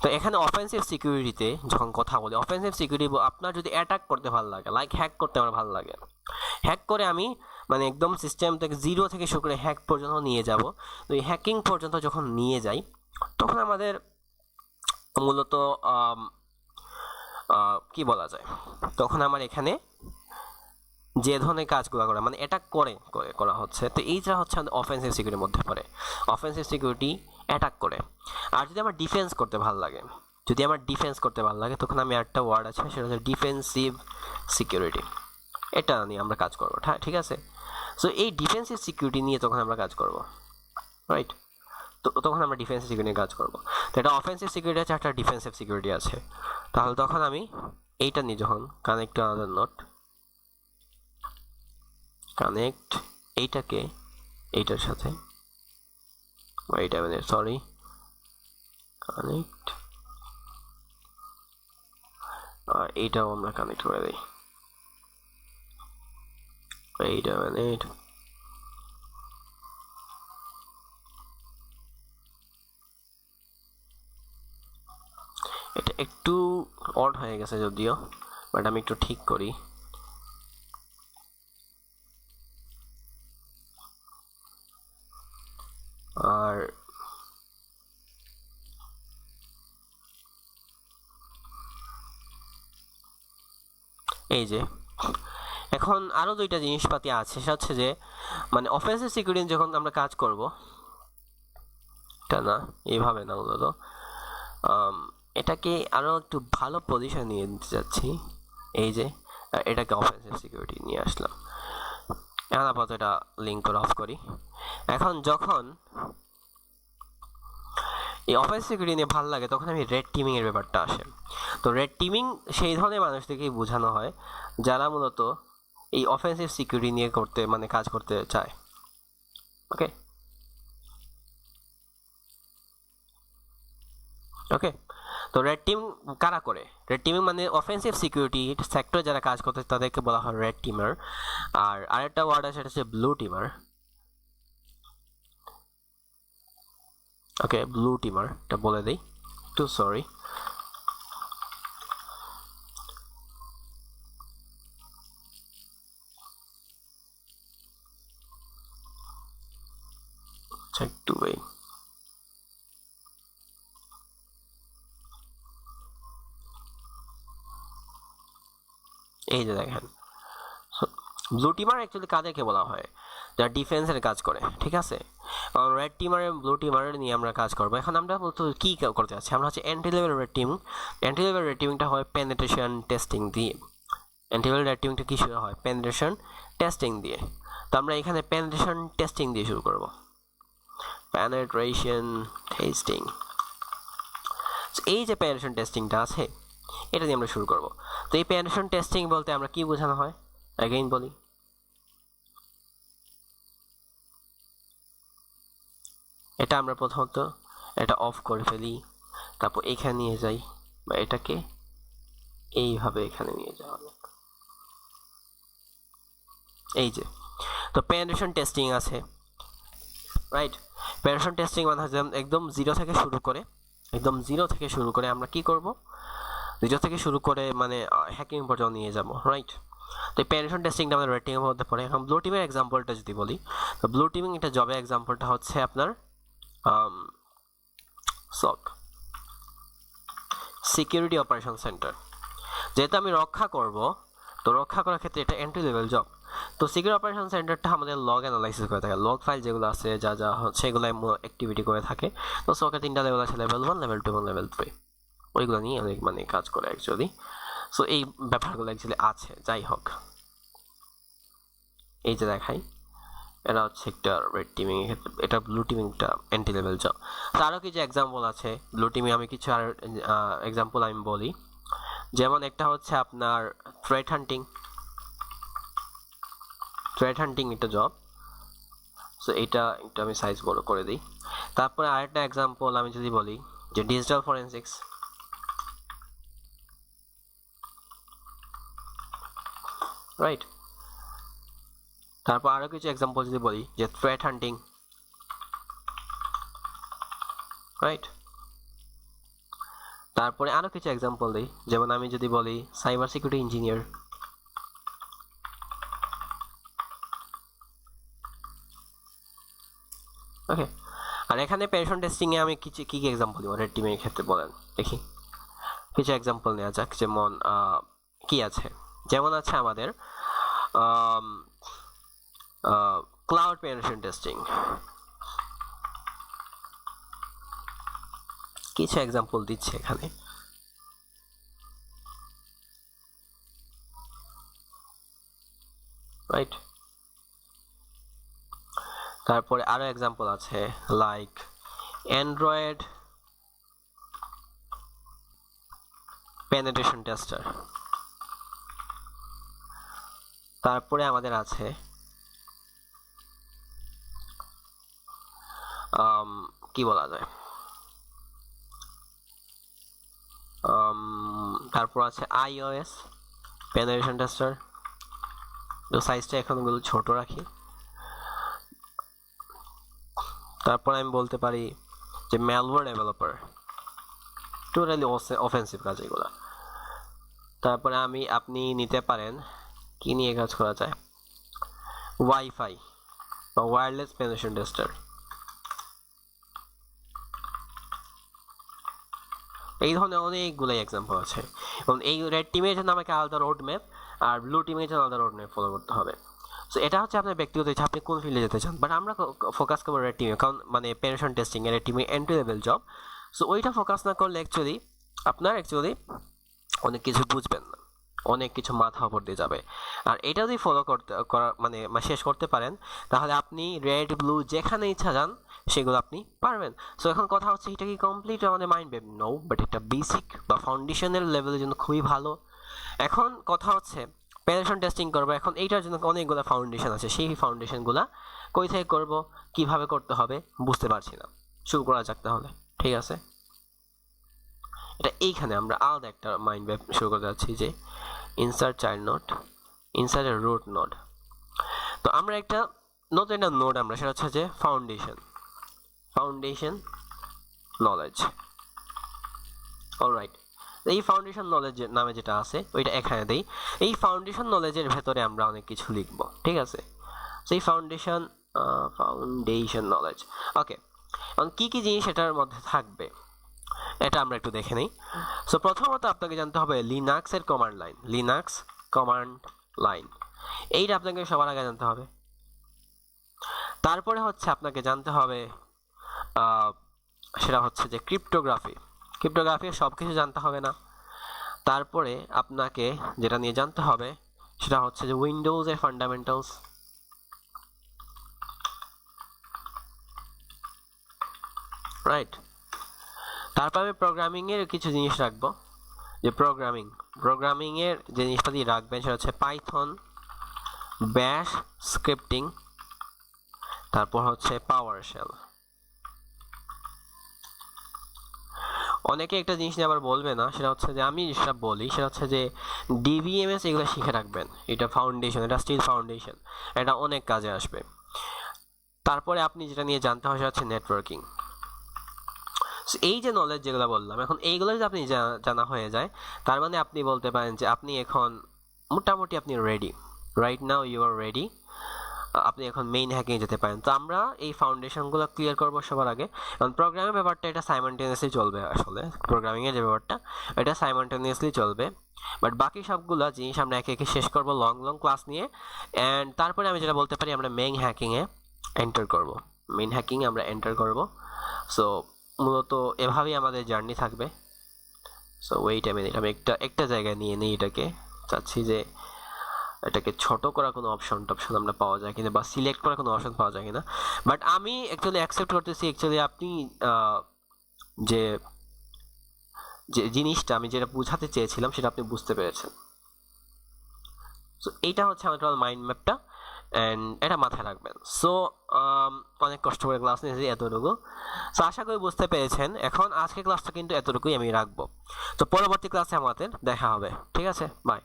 তো এখানে অফেন্সিভ সিকিউরিটিতে যখন কথা বলি, অফেন্সিভ সিকিউরিটি আপনার যদি অ্যাটাক করতে ভালো লাগে, লাইক হ্যাক করতে আমার ভালো লাগে, হ্যাক করে আমি মানে একদম সিস্টেম থেকে জিরো থেকে শুরু করে হ্যাক পর্যন্ত নিয়ে যাব। তো এই হ্যাকিং পর্যন্ত যখন নিয়ে যাই, তখন আমাদের মূলত কি বলা যায়, তখন আমার এখানে যে ধরনের কাজগুলো করা মানে অ্যাটাক করা হচ্ছে, তো এইটা হচ্ছে আমাদের অফেন্সিভ সিকিউরিটির মধ্যে পড়ে। অফেন্সিভ সিকিউরিটি অ্যাটাক করে। আর যদি আমার ডিফেন্স করতে ভালো লাগে, তখন আমি একটা ওয়ার্ড আছে, সেটা হচ্ছে ডিফেন্সিভ সিকিউরিটি। এটা নিয়ে আমরা কাজ করবো, ঠিক আছে? সো এই ডিফেন্সিভ সিকিউরিটি নিয়ে তখন আমরা কাজ করব, রাইট? তো তখন আমরা ডিফেন্সিভ সিকিউরিটি নিয়ে কাজ করবো। তো এটা অফেন্সিভ সিকিউরিটি আছে, একটা ডিফেন্সিভ সিকিউরিটি আছে। তাহলে তখন আমি এইটা নিয়ে যখন connect to another note, connect এইটাকে এইটার সাথে, wait a minute, sorry, connect, আর এইটাও আমরা কানেক্ট করে দিই। ওয়েট আ মিনিট, এটা একটু অড হয়ে গেছে যদিও, বাট আমি একটু ঠিক করি। আর এই যে এখন আরো দুইটা জিনিসপাতি আছে, সেটা হচ্ছে যে মানে অফেন্সিভ সিকিউরিটি যখন আমরা কাজ করব, এটা না, এইভাবে না, মূলত এটাকে আরো একটু ভালো পজিশন নিয়ে নিতে যাচ্ছি। এই যে এটাকে অফেন্সিভ সিকিউরিটি নিয়ে আসলাম। এখন আপাতত এটা লিঙ্ক করে অফ করি। এখন যখন এই অফেন্সিভ সিকিউরিটি নিয়ে ভালো লাগে, তখন আমি রেড টিমিং এর ব্যাপারটা আসে। তো রেড টিমিং সেই ধরনের মানুষদেরকেই বোঝানো হয় যারা মূলত এই অফেন্সিভ সিকিউরিটি নিয়ে মানে কাজ করতে চায়। ওকে ওকে তো রেড টিম কারা করে? রেড টিমিং মানে অফেন্সিভ সিকিউরিটি সেক্টরে যারা কাজ করতে, তাদেরকে বলা হয় রেড টিমার। আর আরেকটা ওয়ার্ড আছে, সেটা হচ্ছে ব্লু টিমার। ওকে, ব্লু টিমার, এটা বলে দেই একটু, সরি। একটু ওয়েট, এই যে দেখেন, ব্লু টিমার অ্যাকচুয়ালি কাদেরকে বলা হয়? যারা ডিফেন্সের কাজ করে, ঠিক আছে? রেড টিমার এবং ব্লু টিমারের নিয়ে আমরা কাজ করবো। এখন আমরা মূলত কী করতে যাচ্ছি, আমরা হচ্ছে entry level red team. Entry level red টিমিংটা হয় পেনিট্রেশন টেস্টিং দিয়ে। এন্ট্রি লেভেল রেড টিমিংটা কী শুরু হয়? পেনিট্রেশন টেস্টিং দিয়ে। তো আমরা এখানে পেনিট্রেশন টেস্টিং দিয়ে শুরু করবো। পেনিট্রেশন টেস্টিং, এই যে পেনিট্রেশন টেস্টিংটা আছে, এটা দিয়ে আমরা শুরু করব। তো এই পেনিট্রেশন টেস্টিং বলতে আমরা কি বোঝানো হয়, অ্যাগেইন বলি। এটা আমরা প্রথমত এটা অফ করে ফেলি, তারপর এখানে নিয়ে যাই, বা এটাকে এইভাবে এখানে নিয়ে যাওয়া হবে। এই যে, তো পেনিট্রেশন টেস্টিং আছে, রাইট? পেনিট্রেশন টেস্টিং মানে হচ্ছে একদম জিরো থেকে শুরু করে আমরা কি করব, জিরো থেকে শুরু করে মানে হ্যাকিং পর্যন্ত নিয়ে যাব, রাইট? তো এই পেনিট্রেশন টেস্টিংটা আমাদের রেড টিমের মধ্যে পড়ে। এখন ব্লু টিমের এক্সাম্পলটা যদি বলি, তো ব্লু টিমিং এটা জবের এক্সাম্পলটা হচ্ছে আপনার সক, সিকিউরিটি অপারেশন সেন্টার। যেহেতু আমি রক্ষা করব, তো রক্ষা করার ক্ষেত্রে এটা এন্ট্রি লেভেল জব। তো সিকিউরিটি অপারেশন সেন্টারটা আমাদের লগ অ্যানালাইসিস করে থাকে, লগ ফাইল যেগুলো আছে যা যা সেগুলো অ্যাক্টিভিটি করে থাকে। তো সকের তিনটা লেভেল আছে, লেভেল 1, লেভেল 2 এবং লেভেল 3। ওইগুলো নিয়ে অনেক মানে কাজ করে অ্যাকচুয়ালি। সো এই ব্যাপারগুলো অ্যাকচুয়ালি আছে। যাই হোক, এই যে দেখাই, এটা হচ্ছে একটা রেড টিমিং এর ক্ষেত্রে, এটা ব্লু টিমিংটা এন্ট্রি লেভেল জব। আরও কিছু এক্সাম্পল আছে ব্লু টিমিং, আমি কিছু আর এক্সাম্পল আমি বলি। যেমন একটা হচ্ছে আপনার থ্রেট হান্টিং, একটা জব। সো এটা একটু আমি সাইজ বড় করে দিই। তারপরে আরেকটা এক্সাম্পল আমি যদি বলি যে ডিজিটাল ফরেনসিক্স, রাইট। তারপর আরও কিছু এক্সাম্পল যদি বলি যে থ্রেট হান্টিং, রাইট। তারপরে আরও কিছু এক্সাম্পল দিই, যেমন আমি যদি বলি সাইবার সিকিউরিটি ইঞ্জিনিয়ার, ওকে। আর এখানে পেনশন টেস্টিংয়ে আমি কিছু কী কী এক্সাম্পল দিব রেড টিমের ক্ষেত্রে বলেন দেখি। কিছু এক্সাম্পল নেওয়া যাক, যেমন কি আছে, যেমন আছে আমাদের ক্লাউড পেনশন টেস্টিং। কিছু এক্সাম্পল দিচ্ছে এখানে, রাইট। তারপরে আরো এক্সাম্পল আছে লাইক অ্যান্ড্রয়েড পেনিট্রেশন টেস্টার। তারপরে আমাদের আছে কি বলা যায়, তারপর আছে iOS পেনিট্রেশন টেস্টার, তো সাইজটা এখন ওগুলো ছোট রাখি। তারপর আমি বলতে পারি যে ম্যালওয়্যার ডেভেলপার, টোটালি অফেন্সিভ কাজ এগুলো। তারপরে আপনি নিতে পারেন কি নিয়ে কাজ করা যায়, ওয়াইফাই বা ওয়্যারলেস পেনিট্রেশন টেস্টার। এই ধরনের অনেকগুলো এক্সাম্পল আছে, এবং এই রেড টিমের জন্য আমাকে আলাদা রোড ম্যাপ আর ব্লু টিমের জন্য আলাদা রোড ম্যাপ ফলো করতে হবে। সো এটা হচ্ছে আপনার ব্যক্তিগত ইচ্ছা, আপনি কোন ফিল্ডে যেতে চান। বাট আমরা ফোকাস করবো রেড টিমে, কারণ মানে পেনশন টেস্টিং এর টিমে এন্ট্রি লেভেল জব। সো ওইটা ফোকাস না করলে আপনার অনেক কিছু বুঝবেন না, অনেক কিছু মাথা উপর দিয়ে যাবে। আর এটা যদি ফলো মানে শেষ করতে পারেন, তাহলে আপনি রেড ব্লু যেখানে ইচ্ছা যান সেগুলো আপনি পারবেন। সো এখন কথা হচ্ছে এটা কি কমপ্লিট আমাদের মাইন্ড ম্যাপ? নো, বাট এটা বেসিক বা ফাউন্ডেশনাল লেভেলের জন্য খুবই ভালো। এখন কথা হচ্ছে পেনিট্রেশন টেস্টিং করবো, এখন এইটার জন্য অনেকগুলো ফাউন্ডেশন আছে, সেই ফাউন্ডেশনগুলো কই থেকে করব, কিভাবে করতে হবে বুঝতে পারছি না। শুরু করা যাক তাহলে, ঠিক আছে। এটা এইখানে আমরা আলাদা একটা মাইন্ড ম্যাপ শুরু করতে যাচ্ছি, যে insert child node, insert a root node. তো আমরা একটা নতুন একটা নোড আমরা, সেটা হচ্ছে যে ফাউন্ডেশন নলেজ। অলরাইট, এই ফাউন্ডেশন নলেজ নামে যেটা আছে ওইটা এখানে দেই। এই ফাউন্ডেশন নলেজের ভেতরে আমরা অনেক কিছু লিখব, ঠিক আছে। সেই ফাউন্ডেশন নলেজ, ওকে। এখন কি কি জিনিস এটার মধ্যে থাকবে এটা আমরা একটু দেখে নিই। সো প্রথমত আপনাকে জানতে হবে লিনাক্সের কমান্ড লাইন, এইটা আপনাকে সবার আগে জানতে হবে। তারপরে হচ্ছে আপনাকে জানতে হবে সেটা হচ্ছে যে ক্রিপ্টোগ্রাফি সব কিছু জানতে হবে না। তারপরে আপনাকে যেটা নিয়ে জানতে হবে সেটা হচ্ছে যে উইন্ডোজের ফান্ডামেন্টালস, রাইট। তারপর আমি প্রোগ্রামিং এর কিছু জিনিস রাখবো, যে প্রোগ্রামিং এর যে জিনিসটা দিয়ে রাখবেন সেটা হচ্ছে পাইথন, ব্যাশ স্ক্রিপ্টিং, তারপর হচ্ছে পাওয়ার শেল। অনেকে একটা জিনিস নিয়ে আবার বলবে না, সেটা হচ্ছে যে আমি যেটা বলি সেটা হচ্ছে যে ডিবিএমএস এগুলো শিখে রাখবেন, এটা ফাউন্ডেশন, এটা স্টিল ফাউন্ডেশন, এটা অনেক কাজে আসবে। তারপরে আপনি যেটা নিয়ে জানতে হবে সেটা হচ্ছে নেটওয়ার্কিং। এই যে নলেজ যেগুলো বললাম, এখন এইগুলো যদি আপনি জানা হয়ে যায়, তার মানে আপনি বলতে পারেন যে আপনি এখন মোটামুটি আপনি ready, right now you are ready, আপনি এখন মেইন হ্যাকিং যেতে পারেন। তো আমরা এই ফাউন্ডেশনগুলো ক্লিয়ার করবো সবার আগে, কারণ প্রোগ্রামের ব্যাপারটা এটা সাইমালটেনিয়াসলি চলবে, আসলে প্রোগ্রামিংয়ের যে ব্যাপারটা এটা সাইমালটেনিয়াসলি চলবে। বাট বাকি সবগুলো জিনিস আমরা একে একে শেষ করবো লং ক্লাস নিয়ে। অ্যান্ড তারপরে আমি যেটা বলতে পারি, আমরা মেইন হ্যাকিংয়ে আমরা এন্টার করবো। সো মূলত এভাবেই আমাদের জার্নি থাকবে। সো ওয়েট আই মিনিট, আমি একটা জায়গায় নিয়ে নিই এটাকে, চাচ্ছি যে এটাকে ছোট করার কোনো অপশন আমরা পাওয়া যায় কিনা বা সিলেক্ট করার কোনো অপশন পাওয়া যায় কিনা। বাট আমি অ্যাকচুয়ালি অ্যাকসেপ্ট করতেছি অ্যাকচুয়ালি আপনি যে যে জিনিসটা আমি যেটা বোঝাতে চেয়েছিলাম সেটা আপনি বুঝতে পেরেছেন। সো এইটা হচ্ছে আমার টোটাল মাইন্ড ম্যাপটা, অ্যান্ড এটা মাথায় রাখবেন। সো অনেক কষ্ট করে ক্লাস নিয়েছি এতটুকু। সো আশা করি বুঝতে পেরেছেন। এখন আজকের ক্লাসটা কিন্তু এতটুকুই আমি রাখবো। তো পরবর্তী ক্লাসে আমাদের দেখা হবে। ঠিক আছে, বাই।